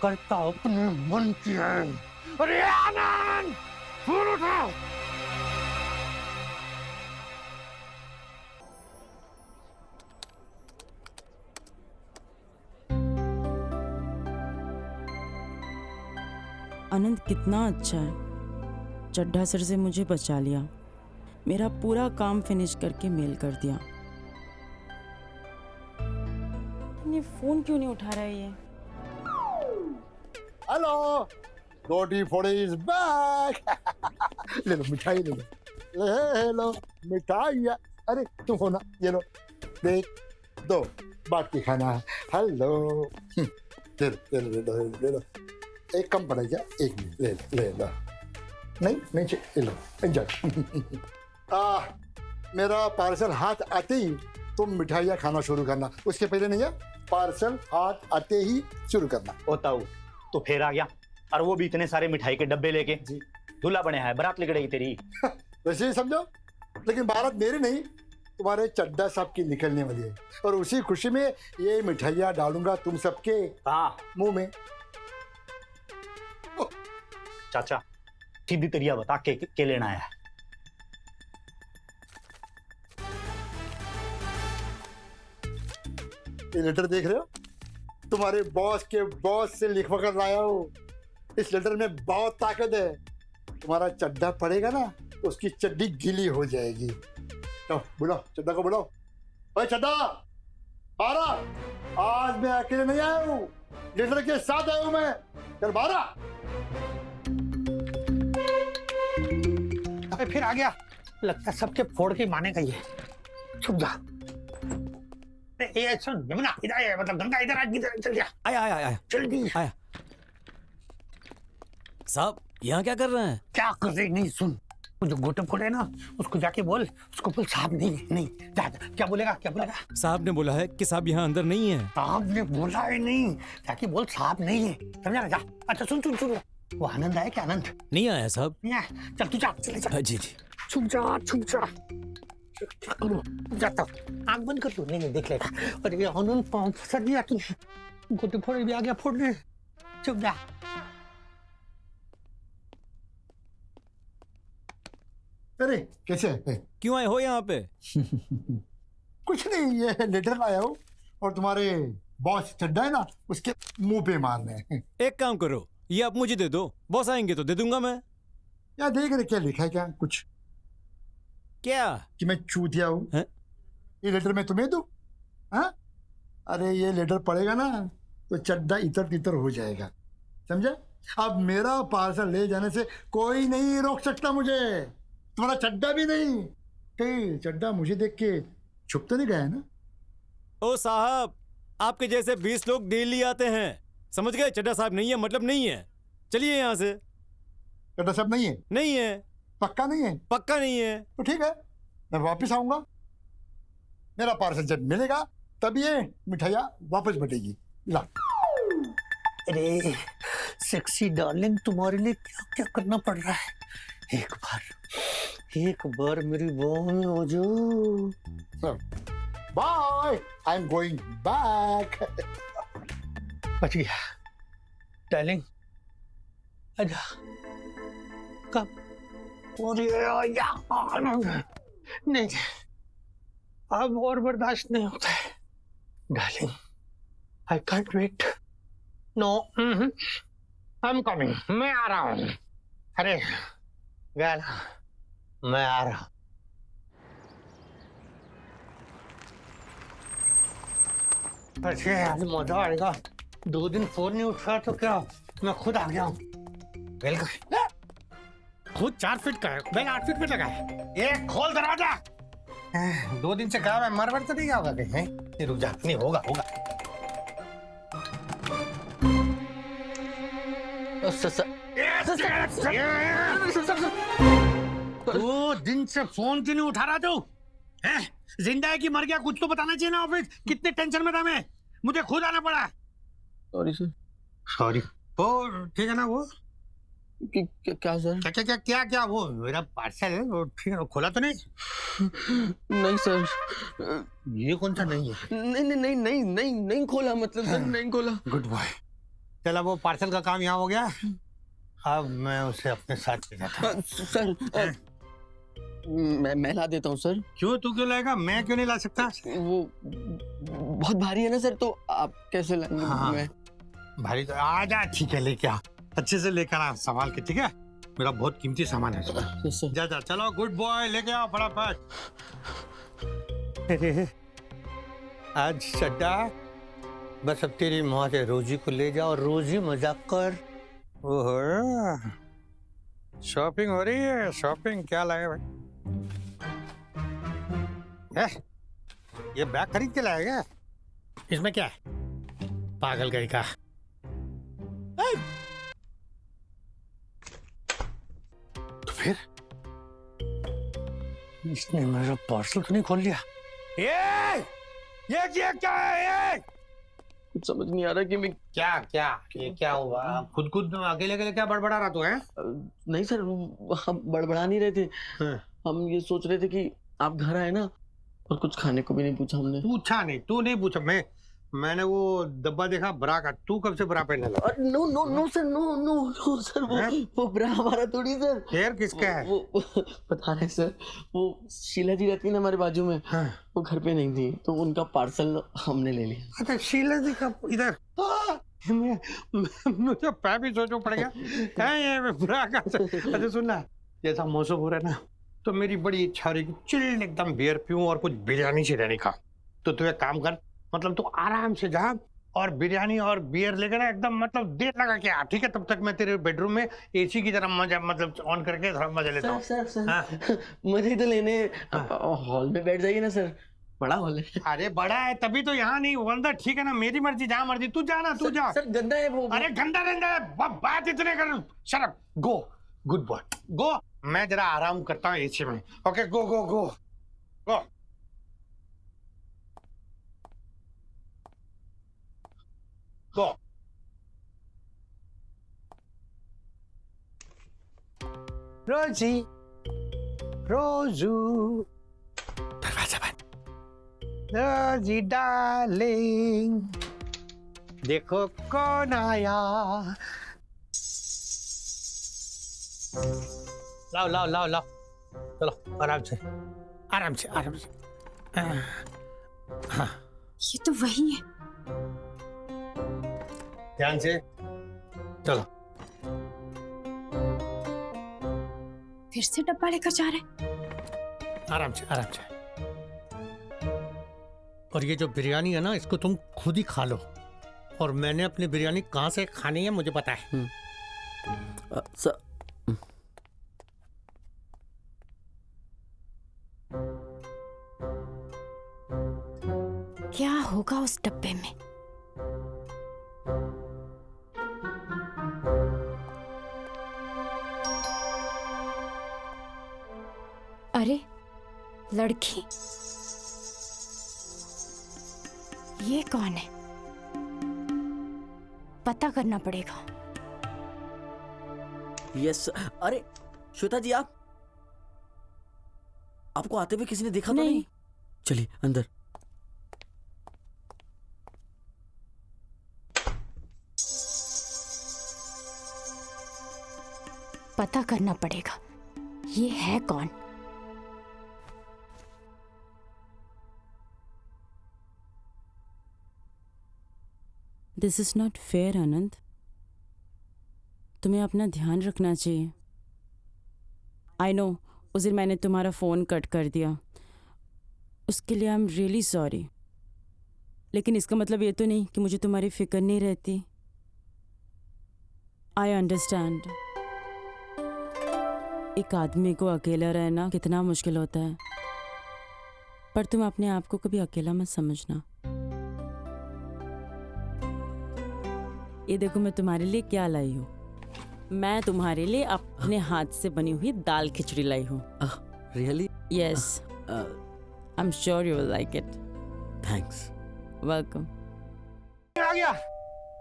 करता अपने मन की है। अरे आनंद, फोन उठाओ। आनंद कितना अच्छा है, चड्ढा सर से मुझे बचा लिया, मेरा पूरा काम फिनिश करके मेल कर दिया। ये फोन क्यों नहीं उठा रहा है ये? हेलो, रोटी फोड़ी इज बैक। ले लो मिठाई, ले लो, ले लो मिठाई। अरे तुम हो ना, ये लो, देख दो, बात की खाना है। हेलो, ले लो ले लो ले लो ले लो, एक कम पड़ेगा, एक मिनट, ले लो। नहीं नहीं ले लो, एंजॉय। मेरा पार्सल हाथ आते ही तुम मिठाइयाँ खाना शुरू करना, उसके पहले नहीं है, पार्सल हाथ आते ही शुरू करना। होता हूँ तो फिर आ गया, और वो भी इतने सारे मिठाई के डब्बे लेके। दूल्हा बने है, बारात लेके गई तेरी। वैसे ही समझो, लेकिन बारात मेरी नहीं, तुम्हारे चड्डा साहब की निकलने वाली है, और उसी खुशी में ये मिठाइयाँ डालूंगा तुम सबके मुंह में। चाचा सीधी तरिया बता के लेना है। ये लेटर देख रहे हो, तुम्हारे बॉस के बॉस से लिखवा कर लाया हूँ। इस लेटर में बहुत ताकत है, तुम्हारा चड्डा पड़ेगा ना, उसकी चड्डी गीली हो जाएगी। तो बुलाओ चड्डा को, बुलाओ। ओए चड्डा, बारह, आज मैं अकेले नहीं आया हूँ, लेटर के साथ आया हूँ मैं। चल बारह। अबे फिर आ गया, लगता है सबके फोड़ के मानेगा ये। छुप जा। ये सुन यमुना, इधर आया, मतलब गंगा इधर आ, इधर चल जा। आया आया आया जल्दी आया। साहब यहाँ क्या कर रहे हैं? क्या कर रहे? नहीं सुन, वो जो गोटे फोड़े ना, उसको जाके बोल, उसको बोल साहब नहीं नहीं। जा, क्या बोलेगा, क्या बोलेगा? साहब ने बोला है कि साहब यहाँ अंदर नहीं है। साहब ने बोला है नहीं, जाके बोल साहब नहीं है, समझा ना? जा। अच्छा सुन सुन सुन, वो आनंद आया क्या? आनंद नहीं आया साहब। नहीं आया, चल तू जा, चले जा। जी जी। छुप जा, छुप जा, जाता आँख बंद कर, तू नहीं नहीं देख लेगा। अरे आनंद पाँव फंसा दिया तूने, गोटे फोड़े भी आ गया फोड़ने। चुप जा। अरे कैसे है? क्यों आए हो यहाँ पे? कुछ नहीं, ये लेटर लाया हूँ, और तुम्हारे बॉस चड्डा है ना, उसके मुंह पे मारने हैं। एक काम करो, ये आप मुझे दे दो, बॉस आएंगे तो दे दूंगा मैं। क्या देख रहे, क्या लिखा है? क्या कुछ? क्या कि मैं चूतिया हूँ? ये लेटर मैं तुम्हें दूँ? हाँ, अरे ये लेटर पड़ेगा ना तो चड्डा इतर तितर हो जाएगा, समझा? अब मेरा पार्सल ले जाने से कोई नहीं रोक सकता मुझे, तुम्हारा चड्डा भी नहीं। कहीं चड्डा मुझे देख के छुप तो नहीं गया ना? ओ साहब, आपके जैसे 20 लोग डेली आते हैं, समझ गए? चड्डा साहब नहीं है मतलब नहीं है, चलिए यहाँ से। चड्डा साहब नहीं है? नहीं है। पक्का नहीं है? पक्का नहीं है। तो ठीक है, मैं वापस आऊंगा, मेरा पार्सल जब मिलेगा तब ये मिठाइयाँ वापस बटेगी। ला। अरे सेक्सी डार्लिंग, तुम्हारे लिए क्या क्या करना पड़ रहा है। एक बार मेरी बाहों में हो जाओ। Bye, I am going back. बच गया डार्लिंग, आजा। कब? नहीं, अब और बर्दाश्त नहीं होता है darling, I can't wait. No, I am coming, मैं आ रहा हूँ। अरे गाना, मैं आ रहा हूँ। अच्छे, आज मजा आएगा। 2 दिन फोन नहीं उठा तो क्या, मैं खुद आ गया हूँ। वेलकम। खुद 4 फीट का है, मैंने 8 फीट में लगा है। ये खोल दरवाजा। 2 दिन से कहा, मैं मर तो नहीं होगा कहीं? नहीं, रुक जा, नहीं होगा होगा। 2 दिन से फोन क्यों नहीं उठा रहा तू? जिंदा है कि मर गया, कुछ तो बताना चाहिए ना। ऑफिस कितने टेंशन में था मैं, मुझे खुद आना पड़ा। Sorry sir. सॉरी। वो ठीक है ना? वो क्या सर? क्या क्या क्या क्या क्या वो मेरा पार्सल है, वो ठीक है? खोला तो नहीं? नहीं सर। ये कौन सा नहीं है? नहीं खोला, मतलब सर नहीं खोला। Good boy. चला, वो पार्सल का काम यहाँ हो गया। अब मैं उसे अपने साथ ले जाता हूँ। सर मैं ला देता हूँ सर। क्यों? तू क्यों लाएगा? मैं क्यों नहीं ला सकता? वो बहुत भारी है ना सर, तो आप कैसे लाएंगे? हाँ, मैं भारी तो आ जा। ठीक है, लेके आ, अच्छे से लेकर आ, संभाल के। ठीक है, मेरा बहुत कीमती सामान है। जा जा, चलो गुड बॉय, लेके आओ फटाफट। आज चड्डा, बस अब तेरी माँ से रोजी को ले जाओ, रोजी मजाक कर। ओहो, शॉपिंग हो रही है। शॉपिंग क्या लाए भाई? ये बैग खरीद के लाएगा? इसमें क्या है? पागल गई का। तो फिर इसने मेरा पार्सल तो नहीं खोल लिया? ये क्या है? कुछ समझ नहीं आ रहा कि मैं ये क्या हुआ? खुद अकेले अकेले क्या बड़बड़ा रहा तू है? नहीं सर, हम बड़बड़ा नहीं रहे थे। हम ये सोच रहे थे कि आप घर आए ना, और कुछ खाने को भी नहीं पूछा हमने। पूछा नहीं? तू नहीं पूछा? मैंने वो डब्बा देखा ब्रा का। तू कब से ब्रा पहनने लगा? नो सर, वो ब्रा हमारा थोड़ी सर। फिर किसका है? वो बता रहे सर, वो शीला जी रहती है ना हमारे बाजू में। हाँ। वो घर पे नहीं थी, तो उनका पार्सल हमने ले लिया। अच्छा, शीला जी का इधर? मुझे पैर भी सोचना पड़ेगा। ये ब्रा का। अच्छा सुनना, जैसा मौसम हो रहा है ना, तो मेरी बड़ी इच्छा रही कि चिल एकदम बियर पीऊं और कुछ बिरयानी से रहने का। तो तू एक काम कर, मतलब तू आराम से जा और बिरयानी और बियर लेकर ना एकदम मतलब देर लगा के आ। ठीक है? तब तक मैं तेरे बेडरूम में एसी की तरह मजा मतलब ऑन करके थोड़ा मजा लेता हूँ। सर मुझे तो लेने हॉल में बैठ जाइए ना सर, बड़ा हॉल है। अरे बड़ा है तभी तो यहाँ नहीं अंदर। ठीक है ना? मेरी मर्जी, जहाँ मर्जी तू जाना, तू जा। सर गंदा है वो। अरे गंदा है, बात इतने कर। शट अप, गो, गुड बॉय, गो। मैं जरा आराम करता हूँ एसी में। ओके, गो गो गो गो। गो। रोजी, रोजू, दरवाजा बंद। रोजी डार्लिंग, देखो कौन आया। लाओ लाओ लाओ लाओ, चलो आराम से आराम से आराम से। हाँ, ये तो वही है। ध्यान से चलो। फिर से डब्बा लेकर जा रहे। आराम से आराम से। और ये जो बिरयानी है ना, इसको तुम खुद ही खा लो। और मैंने अपनी बिरयानी कहाँ से खानी है मुझे पता है। सर क्या होगा उस डब्बे में? लड़की, ये कौन है? पता करना पड़ेगा। यस। अरे श्वेता जी, आपको आते हुए किसी ने देखा तो नहीं। नहीं? चलिए अंदर। पता करना पड़ेगा ये है कौन। दिस इज नॉट फेयर आनंद, तुम्हें अपना ध्यान रखना चाहिए। आई नो उस दिन मैंने तुम्हारा फ़ोन कट कर दिया, उसके लिए आई एम रियली सॉरी। लेकिन इसका मतलब ये तो नहीं कि मुझे तुम्हारी फिक्र नहीं रहती। आई अंडरस्टैंड एक आदमी को अकेला रहना कितना मुश्किल होता है, पर तुम अपने आप को कभी अकेला मत समझना। ये देखो मैं तुम्हारे लिए क्या लाई हूँ। मैं तुम्हारे लिए अपने हाथ से बनी हुई दाल खिचड़ी लाई हूँ। Really? Yes, I am sure you will like it. Thanks. Welcome. आ गया।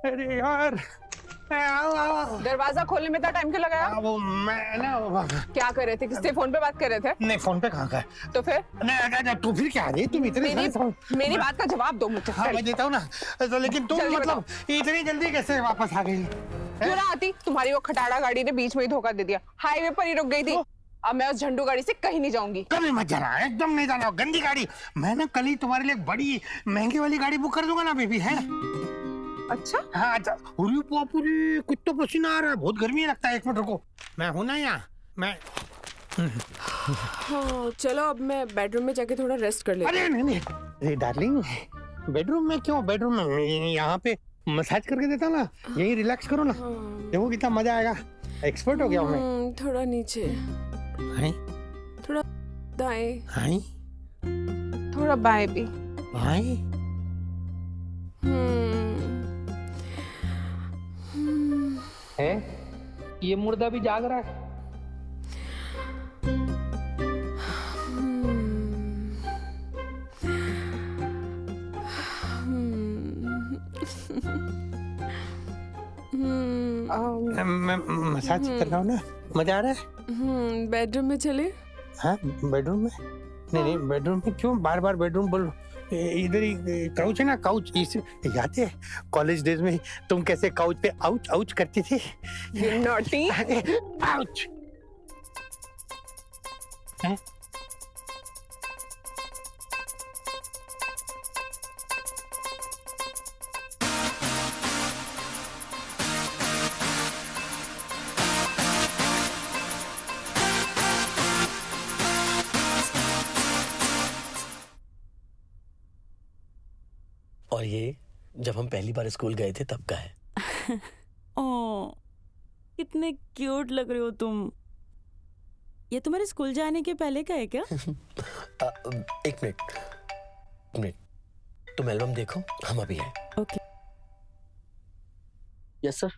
अरे यार, आओ। दरवाजा खोलने में इतना टाइम क्यों लगाया? वो मैं ना क्या कर रहे थे? किससे फोन पे बात कर रहे थे? नहीं, फोन पे कहाँ का है? तो फिर? नहीं, तू फिर क्या रही? तुम इतने मेरी बात का जवाब दो मुझे। हाँ, मैं देता हूँ ना। तो लेकिन तुम जल्दी मतलब इतनी जल्दी कैसे वापस आ गई? क्यों ना आती? तुम्हारी वो खटाड़ा गाड़ी ने बीच में ही धोखा दे दिया, हाईवे पर ही रुक गई थी। अब मैं उस झंडू गाड़ी से कहीं नहीं जाऊंगी। कभी मत जाना, एकदम नहीं जाना। गंदी गाड़ी। मैं ना कल ही तुम्हारे लिए बड़ी महंगी वाली गाड़ी बुक कर दूंगा ना बेबी, है? अच्छा? हाँ अच्छा। पूरी कुछ तो पसीना आ रहा है, बहुत गर्मी लगता है। एक मिनट रुको, मैं हूं ना यहाँ। मैं हाँ चलो, अब मैं बेडरूम में जाके थोड़ा रेस्ट कर लेती हूँ। अरे नहीं, अरे डार्लिंग, बेडरूम में क्यों? बेडरूम में यहाँ पे मसाज करके देता ना, यही रिलैक्स करो ना। देखो कितना मजा आएगा। एक्सपर्ट हो गया हूँ मैं। थोड़ा नीचे, हाय, थोड़ा दाएं, हाय, थोड़ा बाएं भी। हाय। है ये मुर्दा भी जाग रहा है। मैं मसाज कर रहा हूँ ना, मजा आ रहा है। बेडरूम में चले? हाँ बेडरूम में? नहीं, बेडरूम में क्यों बार बार बेडरूम बोल? इधर ही काउच है ना, काउच। इस याद है कॉलेज डेज में तुम कैसे काउच पे आउच आउच करती थी? नॉटी। आउच। और ये जब हम पहली बार स्कूल गए थे तब का है। ओह, कितने क्यूट लग रहे हो तुम। ये तुम्हारे स्कूल जाने के पहले का है क्या? एक मिनट, तुम एल्बम देखो, हम अभी आए। Okay. Yes sir.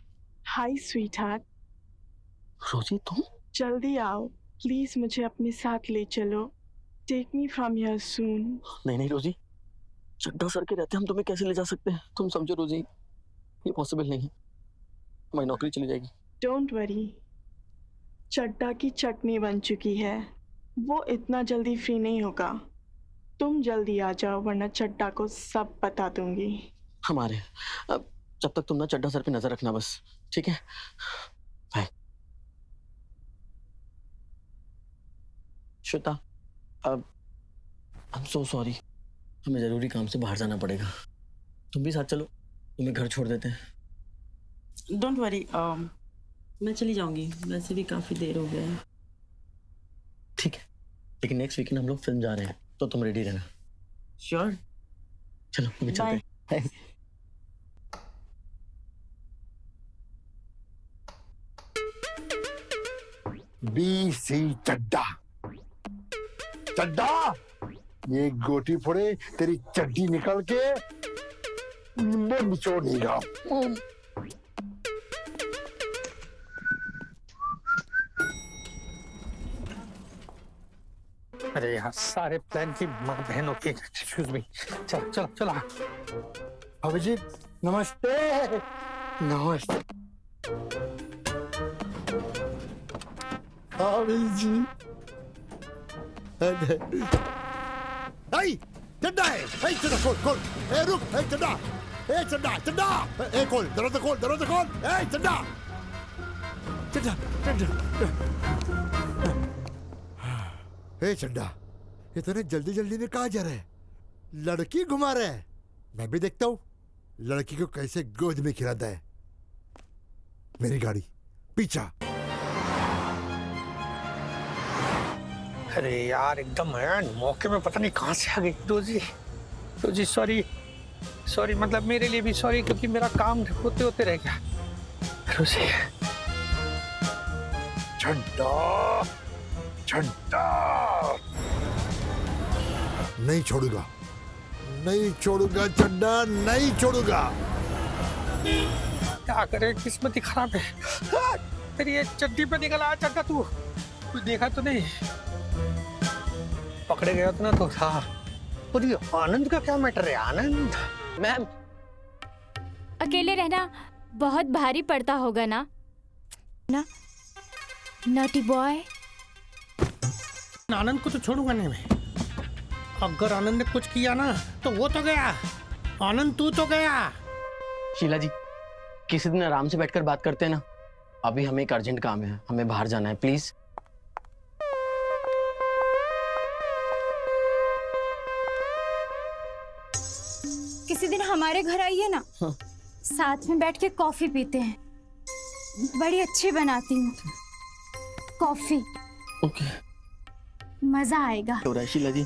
Hi sweetheart, Rosie तुम? जल्दी आओ प्लीज, मुझे अपने साथ ले चलो। टेक मी फ्रॉम हियर सून। नहीं रोजी, चड्ढा सर के रहते हम तुम्हें कैसे ले जा सकते हैं? तुम समझो रोजी, ये पॉसिबल नहीं है, हमारी नौकरी चली जाएगी। डोंट वरी, चड्ढा की चटनी बन चुकी है, वो इतना जल्दी फ्री नहीं होगा। तुम जल्दी आ जाओ वरना चड्ढा को सब बता दूंगी। हमारे अब जब तक तुम ना चड्ढा सर पे नजर रखना बस, ठीक है? बाय। श्वेता, अब आई एम सो सॉरी, हमें जरूरी काम से बाहर जाना पड़ेगा। तुम भी साथ चलो, तुम्हें घर छोड़ देते हैं। डोंट वरी, मैं चली जाऊंगी, वैसे भी काफी देर हो गया है। ठीक है, लेकिन नेक्स्ट वीकेंड हम लोग फिल्म जा रहे हैं, तो तुम रेडी रहना। श्योर। चलो अभी चलते हैं। BC चड्डा, चड्डा, ये गोटी फोड़े तेरी चड्डी निकल के निम्बो निचोड़ देगा। अरे यार सारे प्लान की माँ बहन होती है। एक्सक्यूज मी, चलो चलो चलो। अभिजीत नमस्ते। नमस्ते अभिजीत। चड्डा है। चड्डा खोल खोल। रुक। चड्डा। चड्डा चड्डा। खोल दरवाजा खोल दरवाजा खोल। चड्डा चड्डा चड्डा। चड्डा इतने जल्दी जल्दी में कहाँ जा रहे? लड़की घुमा रहे हैं। मैं भी देखता हूँ लड़की को कैसे गोद में खिलाता है। मेरी गाड़ी पीछा। अरे यार एकदम है मौके में पता नहीं कहाँ से आ गई। रोजी सॉरी सॉरी, मतलब मेरे लिए भी सॉरी, क्योंकि मेरा काम होते होते रह गया। रोजी चड्डा चड्डा नहीं छोड़ूंगा, नहीं छोड़ूंगा चड्डा, नहीं छोड़ूंगा। क्या करे किस्मत ही खराब है। फिर ये चड्डी पे निकल आया चड्डा। तू देखा तो नहीं? पकड़े गया तो ना तो था। और ये आनंद का क्या मैटर है? आनंद मैम अकेले रहना बहुत भारी पड़ता होगा ना नॉटी बॉय। आनंद को तो छोड़ूंगा नहीं मैं। अगर आनंद ने कुछ किया ना तो वो तो गया। आनंद तू तो गया। शीला जी किसी दिन आराम से बैठकर बात करते हैं ना। अभी हमें एक अर्जेंट काम है, हमें बाहर जाना है प्लीज। किसी दिन हमारे घर आइए ना। हाँ। साथ में बैठ के कॉफी पीते हैं। बड़ी अच्छी बनाती हूँ कॉफी। ओके मजा आएगा। हो रहा है शीला जी।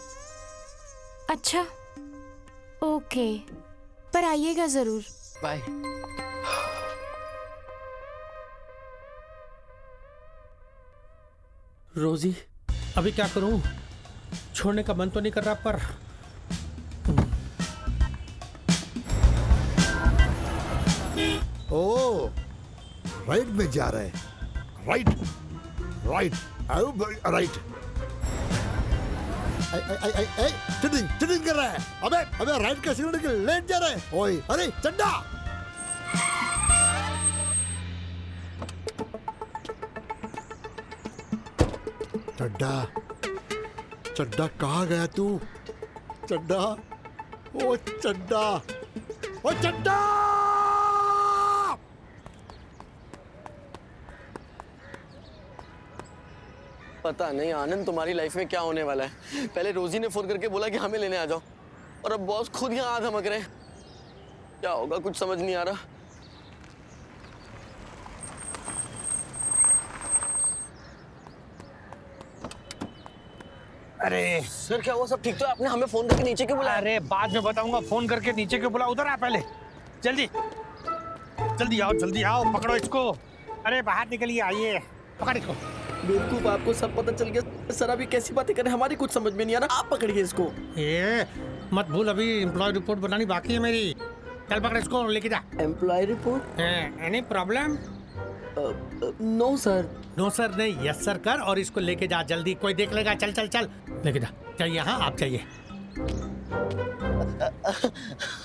अच्छा ओके, पर आइएगा जरूर। बाय। रोजी अभी क्या करूं? छोड़ने का मन तो नहीं कर रहा पर ओ राइट में जा रहे हैं। Right right right. Chatting chatting कर रहा है। अबे राइट का सिग्नल के लेट जा रहा है। ओए अरे चड्डा। चड्डा चड्डा कहाँ गया तू? चड्डा ओ चड्डा ओ चड्डा। पता नहीं आनंद तुम्हारी लाइफ में क्या होने वाला है। पहले रोजी ने फोन करके बोला कि हमें लेने आ जाओ, और अब बॉस खुद यहाँ आ धमक रहे हैं। क्या होगा कुछ समझ नहीं आ रहा। अरे सर क्या हुआ? सब ठीक तो है? आपने हमें फोन करके नीचे क्यों बुलाया? अरे बाद में बताऊंगा। फोन करके नीचे क्यों बुला? उधर आ पहले। जल्दी जल्दी आओ, जल्दी आओ। पकड़ो इसको। अरे बाहर निकलिए, आइए पकड़ इसको। बेवकूफ आपको सब पता चल गया। सर अभी कैसी बातें करें, हमारी कुछ समझ में नहीं आ रहा। आप पकड़िए इसको। ये मत भूल अभी एम्प्लॉय रिपोर्ट बनानी बाकी है मेरी। चल पकड़ इसको, लेके जा। Employ report? Any problem? No sir. No sir नहीं, यस सर कर और इसको लेके जा जल्दी। कोई देख लेगा। चल चल चल लेके जा। चाहिए? हाँ आप चाहिए।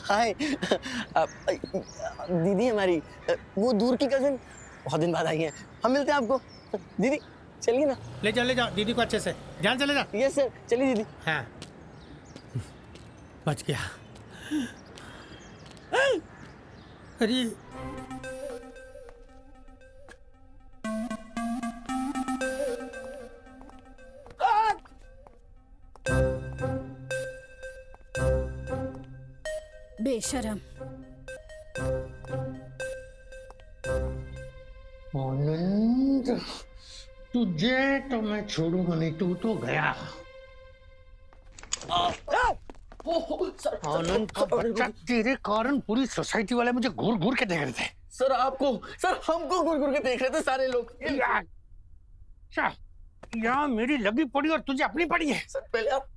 हाय दीदी हमारी, वो दूर की कजिन बहुत दिन बाद आई है। हम मिलते हैं आपको। दीदी चलिए ना। ले जाओ दीदी को अच्छे से। ध्यान चले जा। यस सर चलिए दीदी। हाँ बच गया। अरे बेशरम। आनंद तुझे तो मैं छोड़ूंगा नहीं। तू तो गया। आनंद का बच्चा, तेरे कारण पूरी सोसाइटी वाले मुझे घूर घूर के देख रहे थे। सर आपको, सर हमको घूर घूर के देख रहे थे सारे लोग। यहाँ मेरी लगी पड़ी और तुझे अपनी पड़ी है। सर पहले आप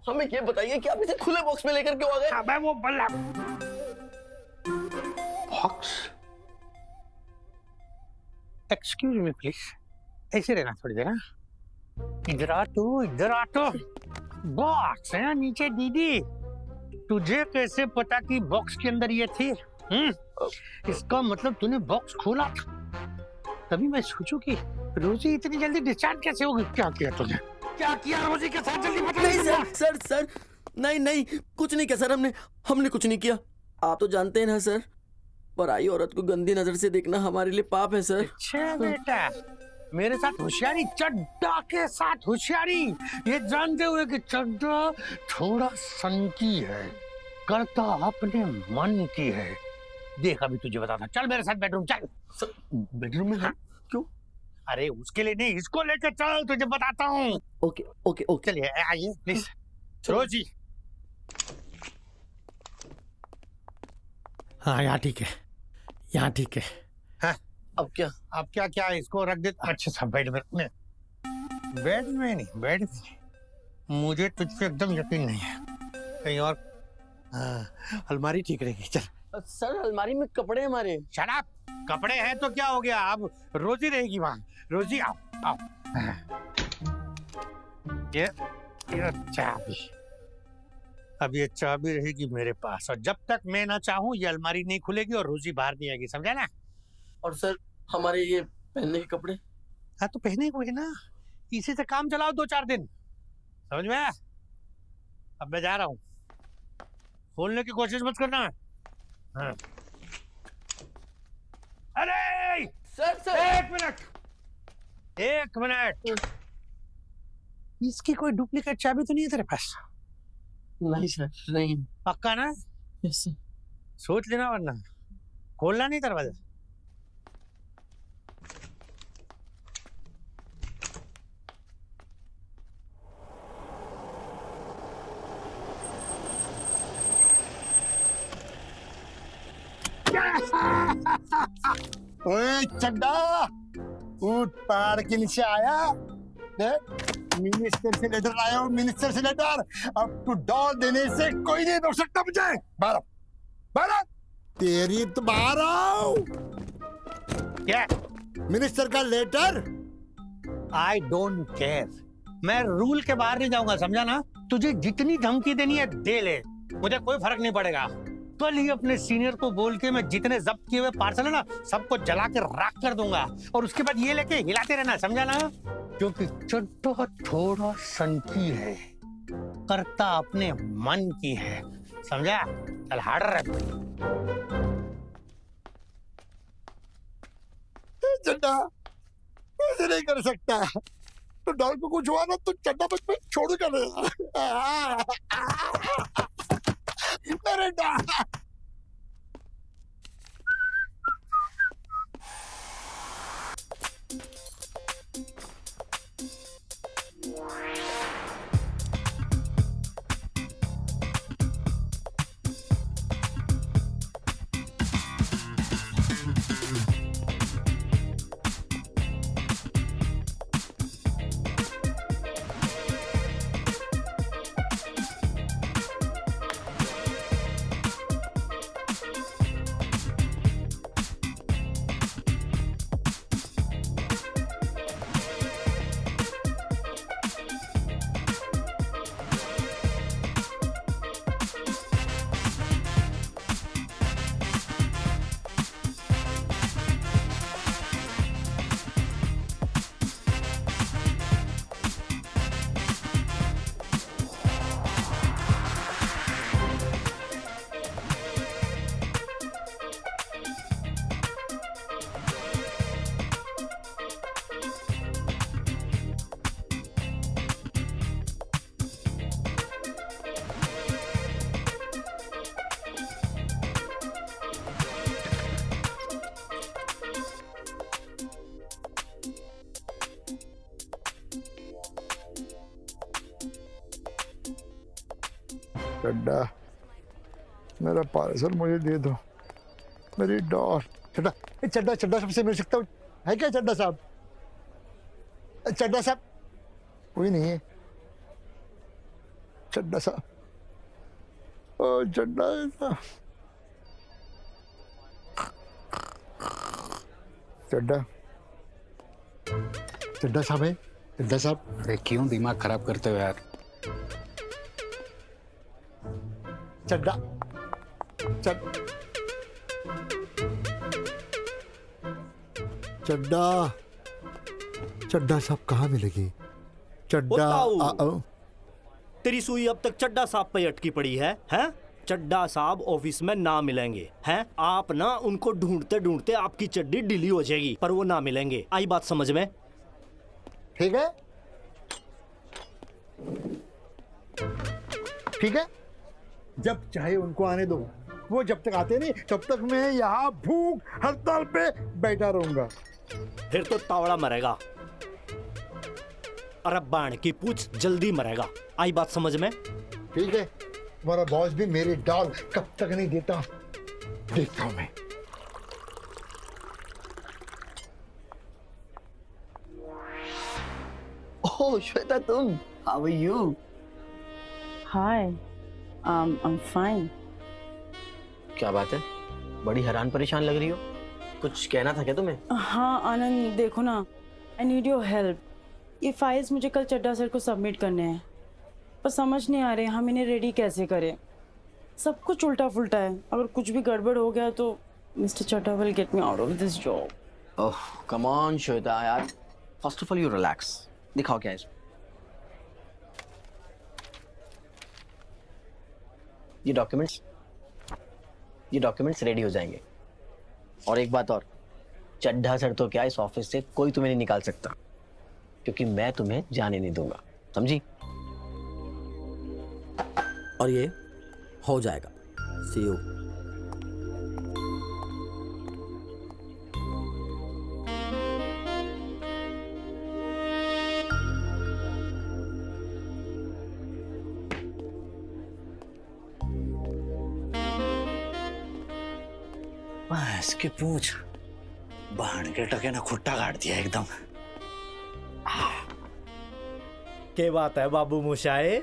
हमें ये बताइए कि आप इसे खुले बॉक्स में लेकर क्यों आ गए? अबे वो बल्ला बॉक्स। एक्सक्यूज मी प्लीज, ऐसे रहना थोड़ी देर। इधर आ तो बॉक्स है नीचे। दीदी तुझे कैसे पता कि बॉक्स के अंदर ये थी? इसका मतलब तूने बॉक्स खोला था। तभी मैं सोचूं कि रोजी इतनी जल्दी डिस्चार्ज कैसे होगी। क्या किया तूने? क्या किया रोजी के साथ? जल्दी बता। नहीं सर, सर नहीं कुछ नहीं किया सर। हमने कुछ नहीं किया। आप तो जानते हैं ना सर, पराई औरत को गंदी नजर से देखना हमारे लिए पाप है सर। अच्छा बेटा, मेरे साथ होशियारी, चड्डा के साथ होशियारी, ये जानते हुए कि चड्डा थोड़ा सनकी है, करता अपने मन की है। देख अभी तुझे बताता। चल मेरे साथ बेडरूम चल। बेडरूम में? हाँ क्यों? अरे उसके लिए नहीं, इसको लेकर चल, तुझे बताता हूँ। ओके ओके ओके चलिए आइए प्लीज। रोजी हाँ यहाँ ठीक है, यहाँ ठीक है। हाँ अब क्या? अब क्या क्या इसको रख दे। अच्छा सा बेड में नहीं, बेड में मुझे तुझ पे एकदम यकीन नहीं है। कहीं और अलमारी ठीक रहेगी। चल सर, अलमारी में कपड़े हमारे। Shut up. कपड़े हैं तो क्या हो गया, अब रोजी रहेगी वहाँ। रोजी आओ आओ। ये चाबी, अब ये चाबी रहेगी मेरे पास, और जब तक मैं ना चाहूँ ये अलमारी नहीं खुलेगी और रोजी बाहर नहीं आएगी, समझा ना? और सर हमारे ये पहनने के कपड़े? हाँ तो पहने हुए ना, इसी से काम चलाओ 2-4 दिन, समझ में? अब मैं जा रहा हूँ, खोलने की कोशिश मत करना। हाँ। अरे सर एक मिनट, इसकी कोई डुप्लीकेट चाबी तो नहीं है तेरे पास? नहीं सर, नहीं। पक्का ना? Yes sir. सोच लेना वरना खोलना नहीं दरवाजा। ओए चड्डा, उठ, पहाड़ के नीचे आया। मिनिस्टर से लेटर आया हूँ, मिनिस्टर से लेटर। अब तू डॉल देने से कोई नहीं रोक सकता मुझे। बाहर बाहर, तेरी तो बाहर आओ। क्या? मिनिस्टर का लेटर? आई डोंट केयर, मैं रूल के बाहर नहीं जाऊंगा, समझा ना? तुझे जितनी धमकी देनी है दे ले, मुझे कोई फर्क नहीं पड़ेगा। कल ही अपने सीनियर को बोल के मैं जितने जब्त किए हुए पार्सल है ना, सबको जला के राख कर दूंगा, और उसके बाद ये लेके हिलाते रहना, समझा ना? क्योंकि चड्डा थोड़ा सनकी है, करता अपने मन की है, समझा? चल हार्ड रख। चड्डा ऐसे नहीं कर सकता, तो डॉल को कुछ हुआ ना तो चड्डा बच में छोड़ कर मेरे डॉल। चड्डा, मेरा पार्सल मुझे दे दो, मेरी डॉल। चड्डा, चड्डा चड्डा साहब से मिल सकता हूँ? है क्या चड्डा साहब? चड्डा साहब कोई नहीं है। चड्डा साहब, ओ चड्डा साहब, चड्डा चड्डा साहब है? चड्ढा साहब, अरे क्यों दिमाग खराब करते हो यार? चड्ढा चड्ढा साहब कहाँ मिलेगी? चड्ढा तेरी सुई अब तक चड्ढा साहब पे अटकी पड़ी है, हैं? चड्ढा साहब ऑफिस में ना मिलेंगे, हैं? आप ना उनको ढूंढते ढूंढते आपकी चड्डी ढीली हो जाएगी, पर वो ना मिलेंगे। आई बात समझ में? ठीक है, ठीक है, जब चाहे उनको आने दो। वो जब तक आते नहीं तब तक मैं यहाँ भूख हड़ताल पे बैठा रहूंगा। फिर तो तावड़ा मरेगा, अरे बाण की पूछ जल्दी मरेगा। आई बात समझ में? ठीक है, हमारा बॉस भी मेरी डाल कब तक नहीं देता, देखता हूं मैं। ओह श्वेता, तुम? How are you? Hi, I'm fine. क्या बात है, बड़ी हैरान परेशान लग रही हो। कुछ कहना था क्या तुम्हें? हाँ आनंद, देखो ना, आई नीड योर हेल्प। ये फाइल्स मुझे कल चड्ढा सर को सबमिट करने हैं, पर समझ नहीं आ रहे हम इन्हें रेडी कैसे करें। सब कुछ उल्टा फुल्टा है, अगर कुछ भी गड़बड़ हो गया तो mister Chadha will get me out of this job. Oh come on Shweta यार, first of all you relax. दिखाओ क्या है इसमें। ये डॉक्यूमेंट्स रेडी हो जाएंगे। और एक बात और, चड्ढा सर तो क्या, इस ऑफिस से कोई तुम्हें नहीं निकाल सकता, क्योंकि मैं तुम्हें जाने नहीं दूंगा, समझी? और ये हो जाएगा। सी यू। इसके पूछ बाण के टके ना खुट्टा काट दिया एकदम। क्या बात है बाबू मुशाए,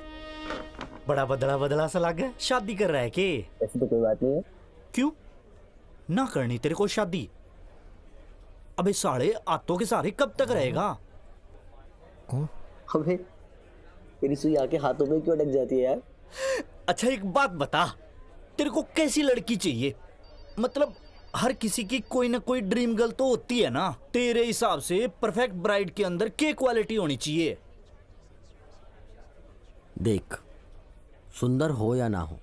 बड़ा बदला बदला सा लग गया। शादी कर रहा है के? ऐसी तो कोई बात नहीं है। क्यों ना करनी तेरे को शादी? अबे साले आतों के सारे कब तक रहेगा? अबे तेरी सुई आके हाथों में क्यों अटक जाती है यार? अच्छा एक बात बता, तेरे को कैसी लड़की चाहिए? मतलब हर किसी की कोई ना कोई ड्रीम गर्ल तो होती है ना। तेरे हिसाब से परफेक्ट ब्राइड के अंदर क्या क्वालिटी होनी चाहिए? देख, सुंदर हो या ना हो,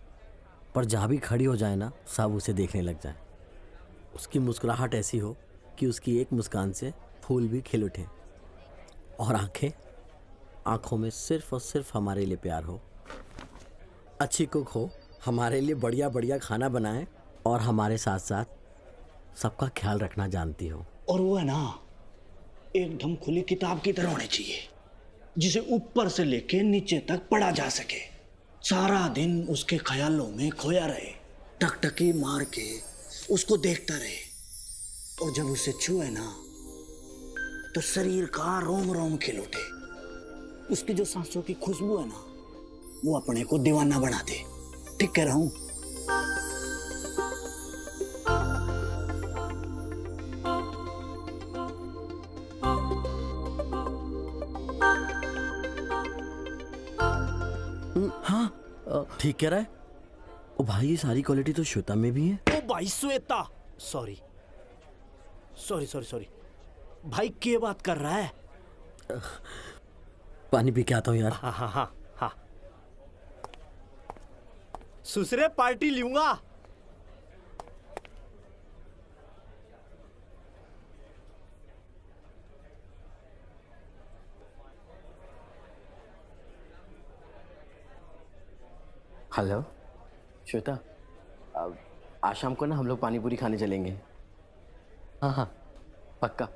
पर जहाँ भी खड़ी हो जाए ना, सब उसे देखने लग जाए। उसकी मुस्कुराहट ऐसी हो कि उसकी एक मुस्कान से फूल भी खिल उठे, और आंखों में सिर्फ और सिर्फ हमारे लिए प्यार हो। अच्छी कुक हो, हमारे लिए बढ़िया बढ़िया खाना बनाए, और हमारे साथ साथ सबका ख्याल रखना जानती हो। और वो है ना, एकदम खुली किताब की तरह होनी चाहिए, जिसे ऊपर से लेके नीचे तक पढ़ा जा सके। सारा दिन उसके ख्यालों में खोया रहे, टकटकी मार के उसको देखता रहे, और जब उसे छुए ना तो शरीर का रोम रोम खिल उठे। उसकी जो सांसों की खुशबू है ना, वो अपने को दीवाना बना दे। ठीक कह रहा हूं? हाँ ठीक कह रहा है। ओ भाई, ये सारी क्वालिटी तो श्वेता में भी है। ओ भाई श्वेता, सॉरी भाई, क्या बात कर रहा है? पानी पी के आता हूँ यार। हाँ। सुसरे पार्टी लूंगा। हेलो श्वेता, आज शाम को ना हम लोग पानी पूरी खाने चलेंगे। हाँ पक्का,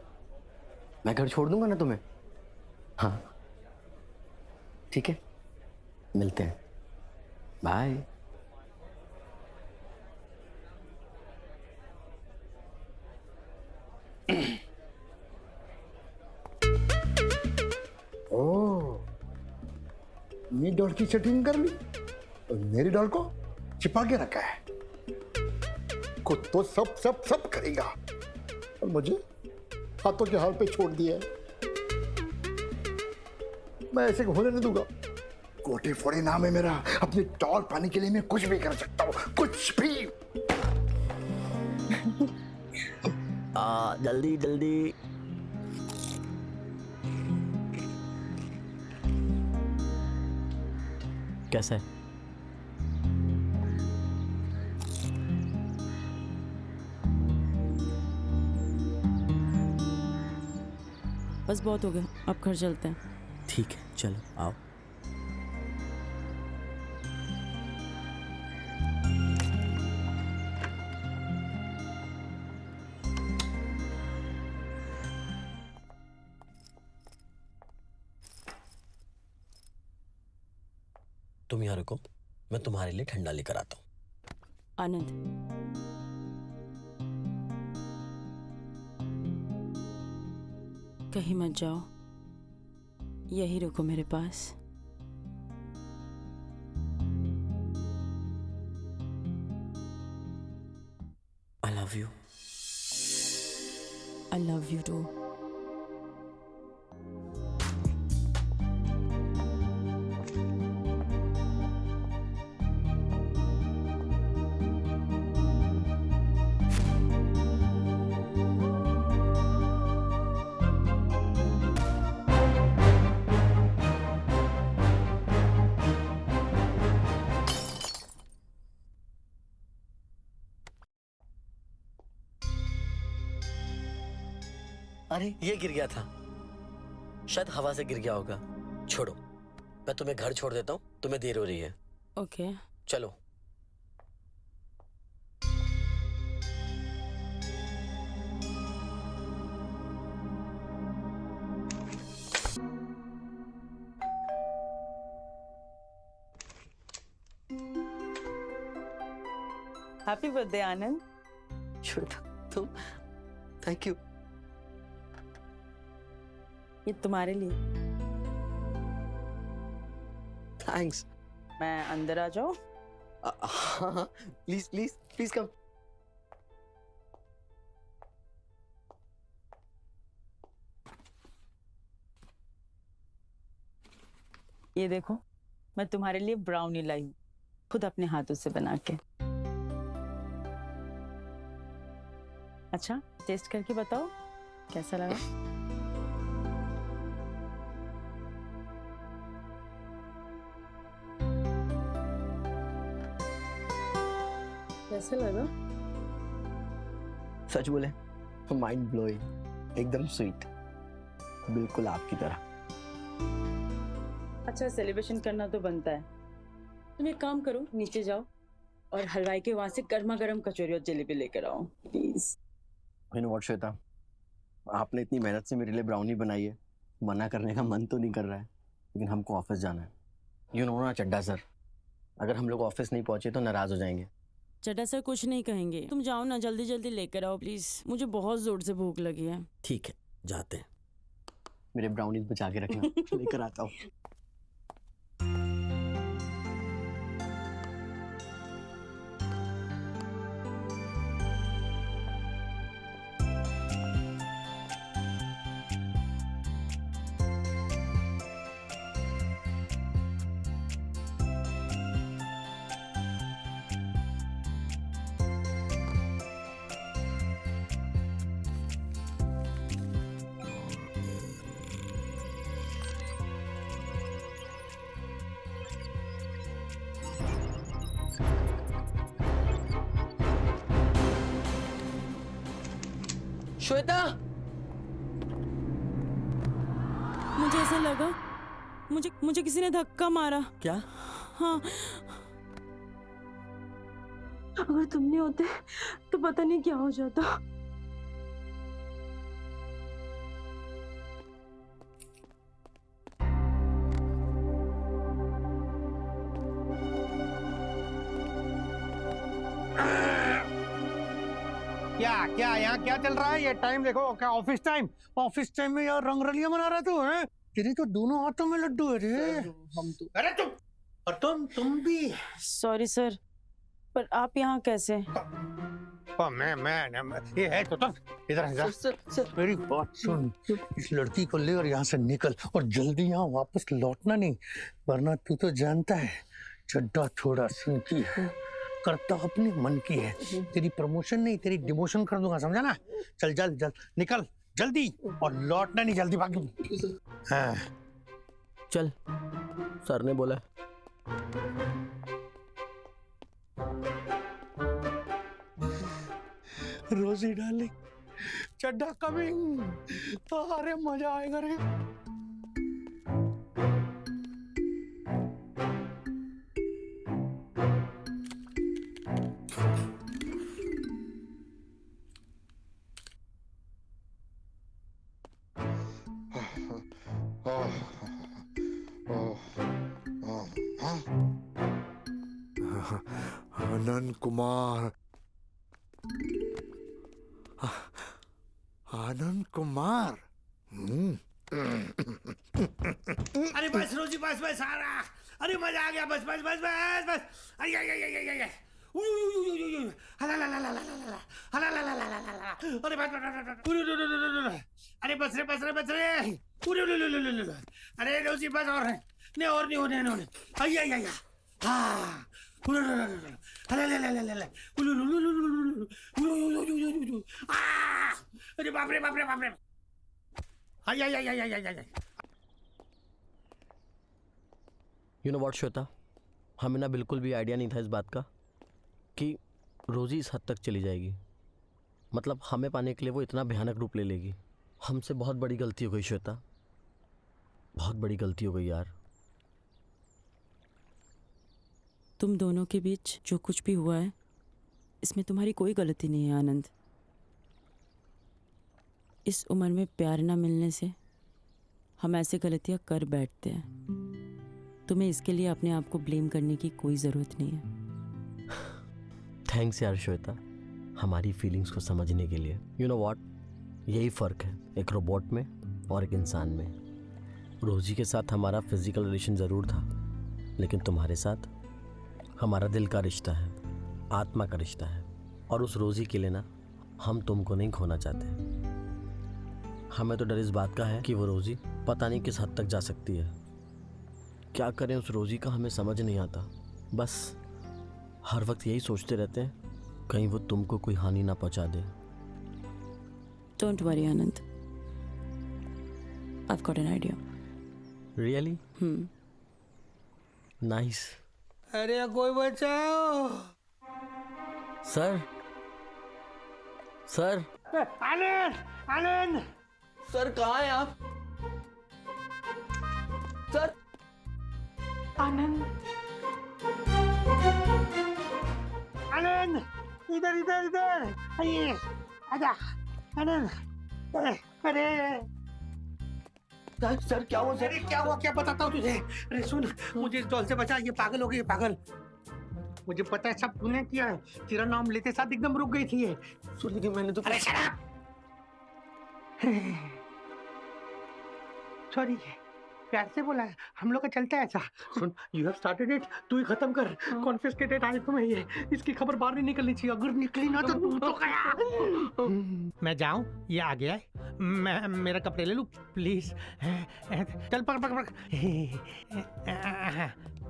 मैं घर छोड़ दूंगा ना तुम्हें। हाँ ठीक है, मिलते हैं, बाय। ओह, ये डॉल की सेटिंग कर ली और मेरी डॉल को छिपा के रखा है। खुद तो सब करेगा और मुझे हाथों के हाल पे छोड़ दिया है। मैं ऐसे होने नहीं दूंगा। कोटे फोड़े नाम है मेरा, अपनी टॉल पाने के लिए मैं कुछ भी कर सकता हूँ, कुछ भी। जल्दी जल्दी। कैसा है? बस बहुत हो गया, अब घर चलते हैं। ठीक है, चलो आओ। तुम यहाँ रुको, मैं तुम्हारे लिए ठंडा लेकर आता हूँ। आनंद, कहीं मत जाओ, यही रुको मेरे पास। I love you. I love you too. अरे ये गिर गया था, शायद हवा से गिर गया होगा। छोड़ो, मैं तुम्हें घर छोड़ देता हूँ, तुम्हें देर हो रही है। ओके। चलो। हैप्पी बर्थडे आनंद। श्वेता, तुम, थैंक यू। ये तुम्हारे लिए। थैंक्स। मैं अंदर आ जाऊं? हाँ हाँ, प्लीज प्लीज प्लीज कम। ये देखो, मैं तुम्हारे लिए ब्राउनी लाई हूँ, खुद अपने हाथों से बना के। अच्छा, टेस्ट करके बताओ कैसा लगा। कैसा लगा? सच बोले, माइंड ब्लोइंग, एकदम स्वीट, बिल्कुल आपकी तरह। अच्छा, सेलिब्रेशन करना तो बनता है। तुम एक काम करो, नीचे जाओ और हलवाई के वहां से गर्मा गर्म कचौरी और जलेबी लेकर आओ please. You know what Shweta, आपने इतनी मेहनत से मेरे लिए ब्राउनी बनाई है, मना करने का मन तो नहीं कर रहा है, लेकिन हमको ऑफिस जाना है। यू नो ना चड्डा सर, अगर हम लोग ऑफिस नहीं पहुंचे तो नाराज हो जाएंगे। चड्डा सर कुछ नहीं कहेंगे, तुम जाओ ना, जल्दी जल्दी लेकर आओ प्लीज, मुझे बहुत जोर से भूख लगी है। ठीक है, जाते हैं। मेरे ब्राउनीज बचा के रखना, लेकर आता हूँ। श्वेता, मुझे ऐसा लगा मुझे किसी ने धक्का मारा। क्या? हाँ, अगर तुम नहीं होते तो पता नहीं क्या हो जाता। क्या क्या यहाँ क्या चल रहा है? ये टाइम देखो, क्या ऑफिस टाइम? ऑफिस टाइम में यार रंगरलियां मना रहा तू है? तेरी तो दोनों हाथों में लड्डू है रे। हम तो, अरे तुम, और तुम भी। सॉरी सर, पर आप यहाँ कैसे? मैं ये है तो इधर मेरी बात सुन, इस लड़की को ले और यहाँ से निकल, और जल्दी यहाँ वापस लौटना नहीं, वरना तू तो जानता है चड्डा थोड़ा सुनती है, करता अपने मन की है। तेरी प्रमोशन नहीं, तेरी डिमोशन कर दूंगा, समझा ना? चल जल जल निकल जल्दी, और लौटना नहीं, जल्दी भाग। हाँ चल, सर ने बोला। रोजी डार्लिंग, चड्डा कमिंग। अरे मजा आएगा रे। आनंद कुमार, आनंद कुमार। अरे बस रोजी, बस बस आ रहा। अरे मजा आ गया, बस बस बस बस बस। आई आई आई आई आई। हला ला ला ला ला ला हला ला ला ला ला ला। अरे बस अरे बस रे बस रे बस रे। अरे रोजी बस, और नहीं और नहीं होने होने। आई आई आई। हाँ हला ला ला ला ला। अरे बाप रे बाप रे बाप रे। आई आई आई आई आई आई। यू नो व्हाट श्वेता, हमें ना बिल्कुल भी आइडिया नहीं था इस बात का कि रोजी इस हद तक चली जाएगी। मतलब हमें पाने के लिए वो इतना भयानक रूप ले लेगी। हमसे बहुत बड़ी गलती हो गई श्वेता, बहुत बड़ी गलती हो गई यार। तुम दोनों के बीच जो कुछ भी हुआ है, इसमें तुम्हारी कोई गलती नहीं है आनंद। इस उम्र में प्यार ना मिलने से हम ऐसे गलतियां कर बैठते हैं। तुम्हें इसके लिए अपने आप को ब्लेम करने की कोई ज़रूरत नहीं है। थैंक्स यार श्वेता, हमारी फीलिंग्स को समझने के लिए। यू नो व्हाट, यही फ़र्क है एक रोबोट में और एक इंसान में। रोजी के साथ हमारा फिजिकल रिलेशन ज़रूर था, लेकिन तुम्हारे साथ हमारा दिल का रिश्ता है, आत्मा का रिश्ता है। और उस रोजी के लिए ना हम तुमको नहीं खोना चाहते। हमें तो डर इस बात का है कि वो रोजी पता नहीं किस हद तक जा सकती है। क्या करें उस रोजी का हमें समझ नहीं आता। बस हर वक्त यही सोचते रहते हैं कहीं वो तुमको कोई हानि ना पहुंचा दे। Don't worry Anand, I've got an idea. Really? Nice. अरे कोई बचाओ। Sir, sir. Anand, Anand. Sir कहाँ हैं आप? सर। आनंद, आनंद, इधर इधर इधर आइए, आजा आनंद। अरे सर क्या हुआ? अरे क्या हुआ, क्या बताता हूँ तुझे। अरे सुन, मुझे इस डॉल से बचा, ये पागल हो गई, पागल। मुझे पता है सब तूने किया है। तेरा नाम लेते साथ एकदम रुक गई थी ये। सुन, लेकिन मैंने तो। अरे शराब। सॉरी, प्यार से बोला है, हम लोग का चलता है ऐसा। सुन, यू हैव स्टार्टेड इट, तू ही खत्म कर। कॉन्फिस्केटेड आईफोन है ये, इसकी खबर बाहर नहीं निकलनी चाहिए। अगर निकली ना तो तू तो गया। मैं जाऊं, ये आ गया है, मैं मेरा कपड़े ले लूं प्लीज। चल पकड़ पकड़ पकड़।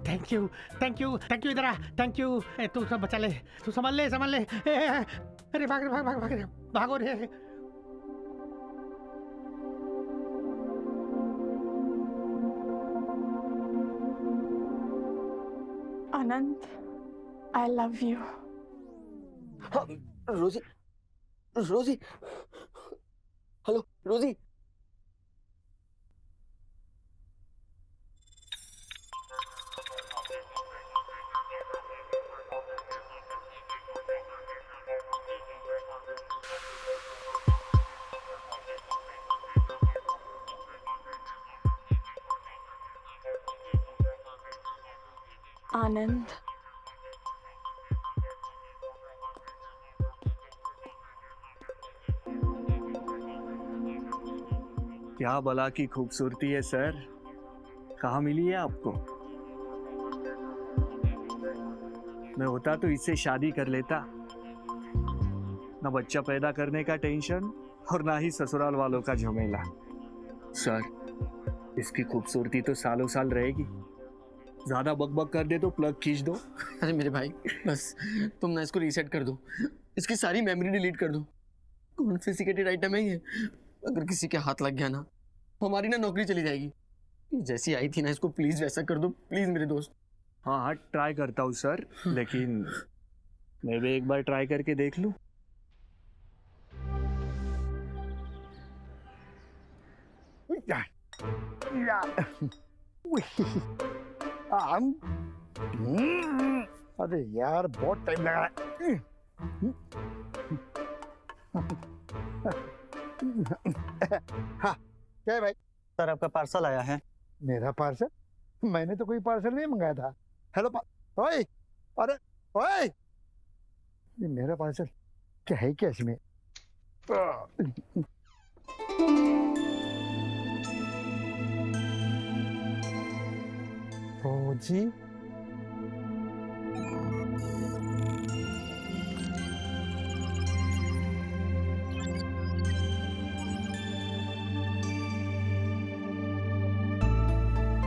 Thank you thank you thank you, इधर आ। Thank you. तू सब बचा ले, तू संभाल ले संभाल ले। अरे भाग भाग भाग भाग भागो रे। आनंद, I love you. रोजी, रोजी, हेलो रोजी। आनंद, क्या बला की खूबसूरती है सर, कहाँ मिली है आपको? मैं होता तो इससे शादी कर लेता। न बच्चा पैदा करने का टेंशन और ना ही ससुराल वालों का झमेला। सर, इसकी खूबसूरती तो सालों साल रहेगी। ज्यादा बकबक कर दे तो प्लग खींच दो। अरे मेरे भाई, बस तुम ना इसको रीसेट कर दो, इसकी सारी मेमोरी डिलीट कर दो। कॉन्फिस्केटेड आइटम है ये, अगर किसी के हाथ लग गया ना, हमारी ना नौकरी चली जाएगी। जैसी आई थी ना, इसको प्लीज वैसा कर दो, प्लीज मेरे दोस्त। हाँ हाँ, ट्राई करता हूँ सर, लेकिन मैं भी एक बार ट्राई करके देख लूँ। अरे यार, बहुत टाइम लगा है। हाँ, क्या है भाई? सर, आपका पार्सल आया है। मेरा पार्सल? मैंने तो कोई पार्सल नहीं मंगाया था। हेलो ओए, अरे ओए, ये मेरा पार्सल क्या है? क्या इसमें? फौजी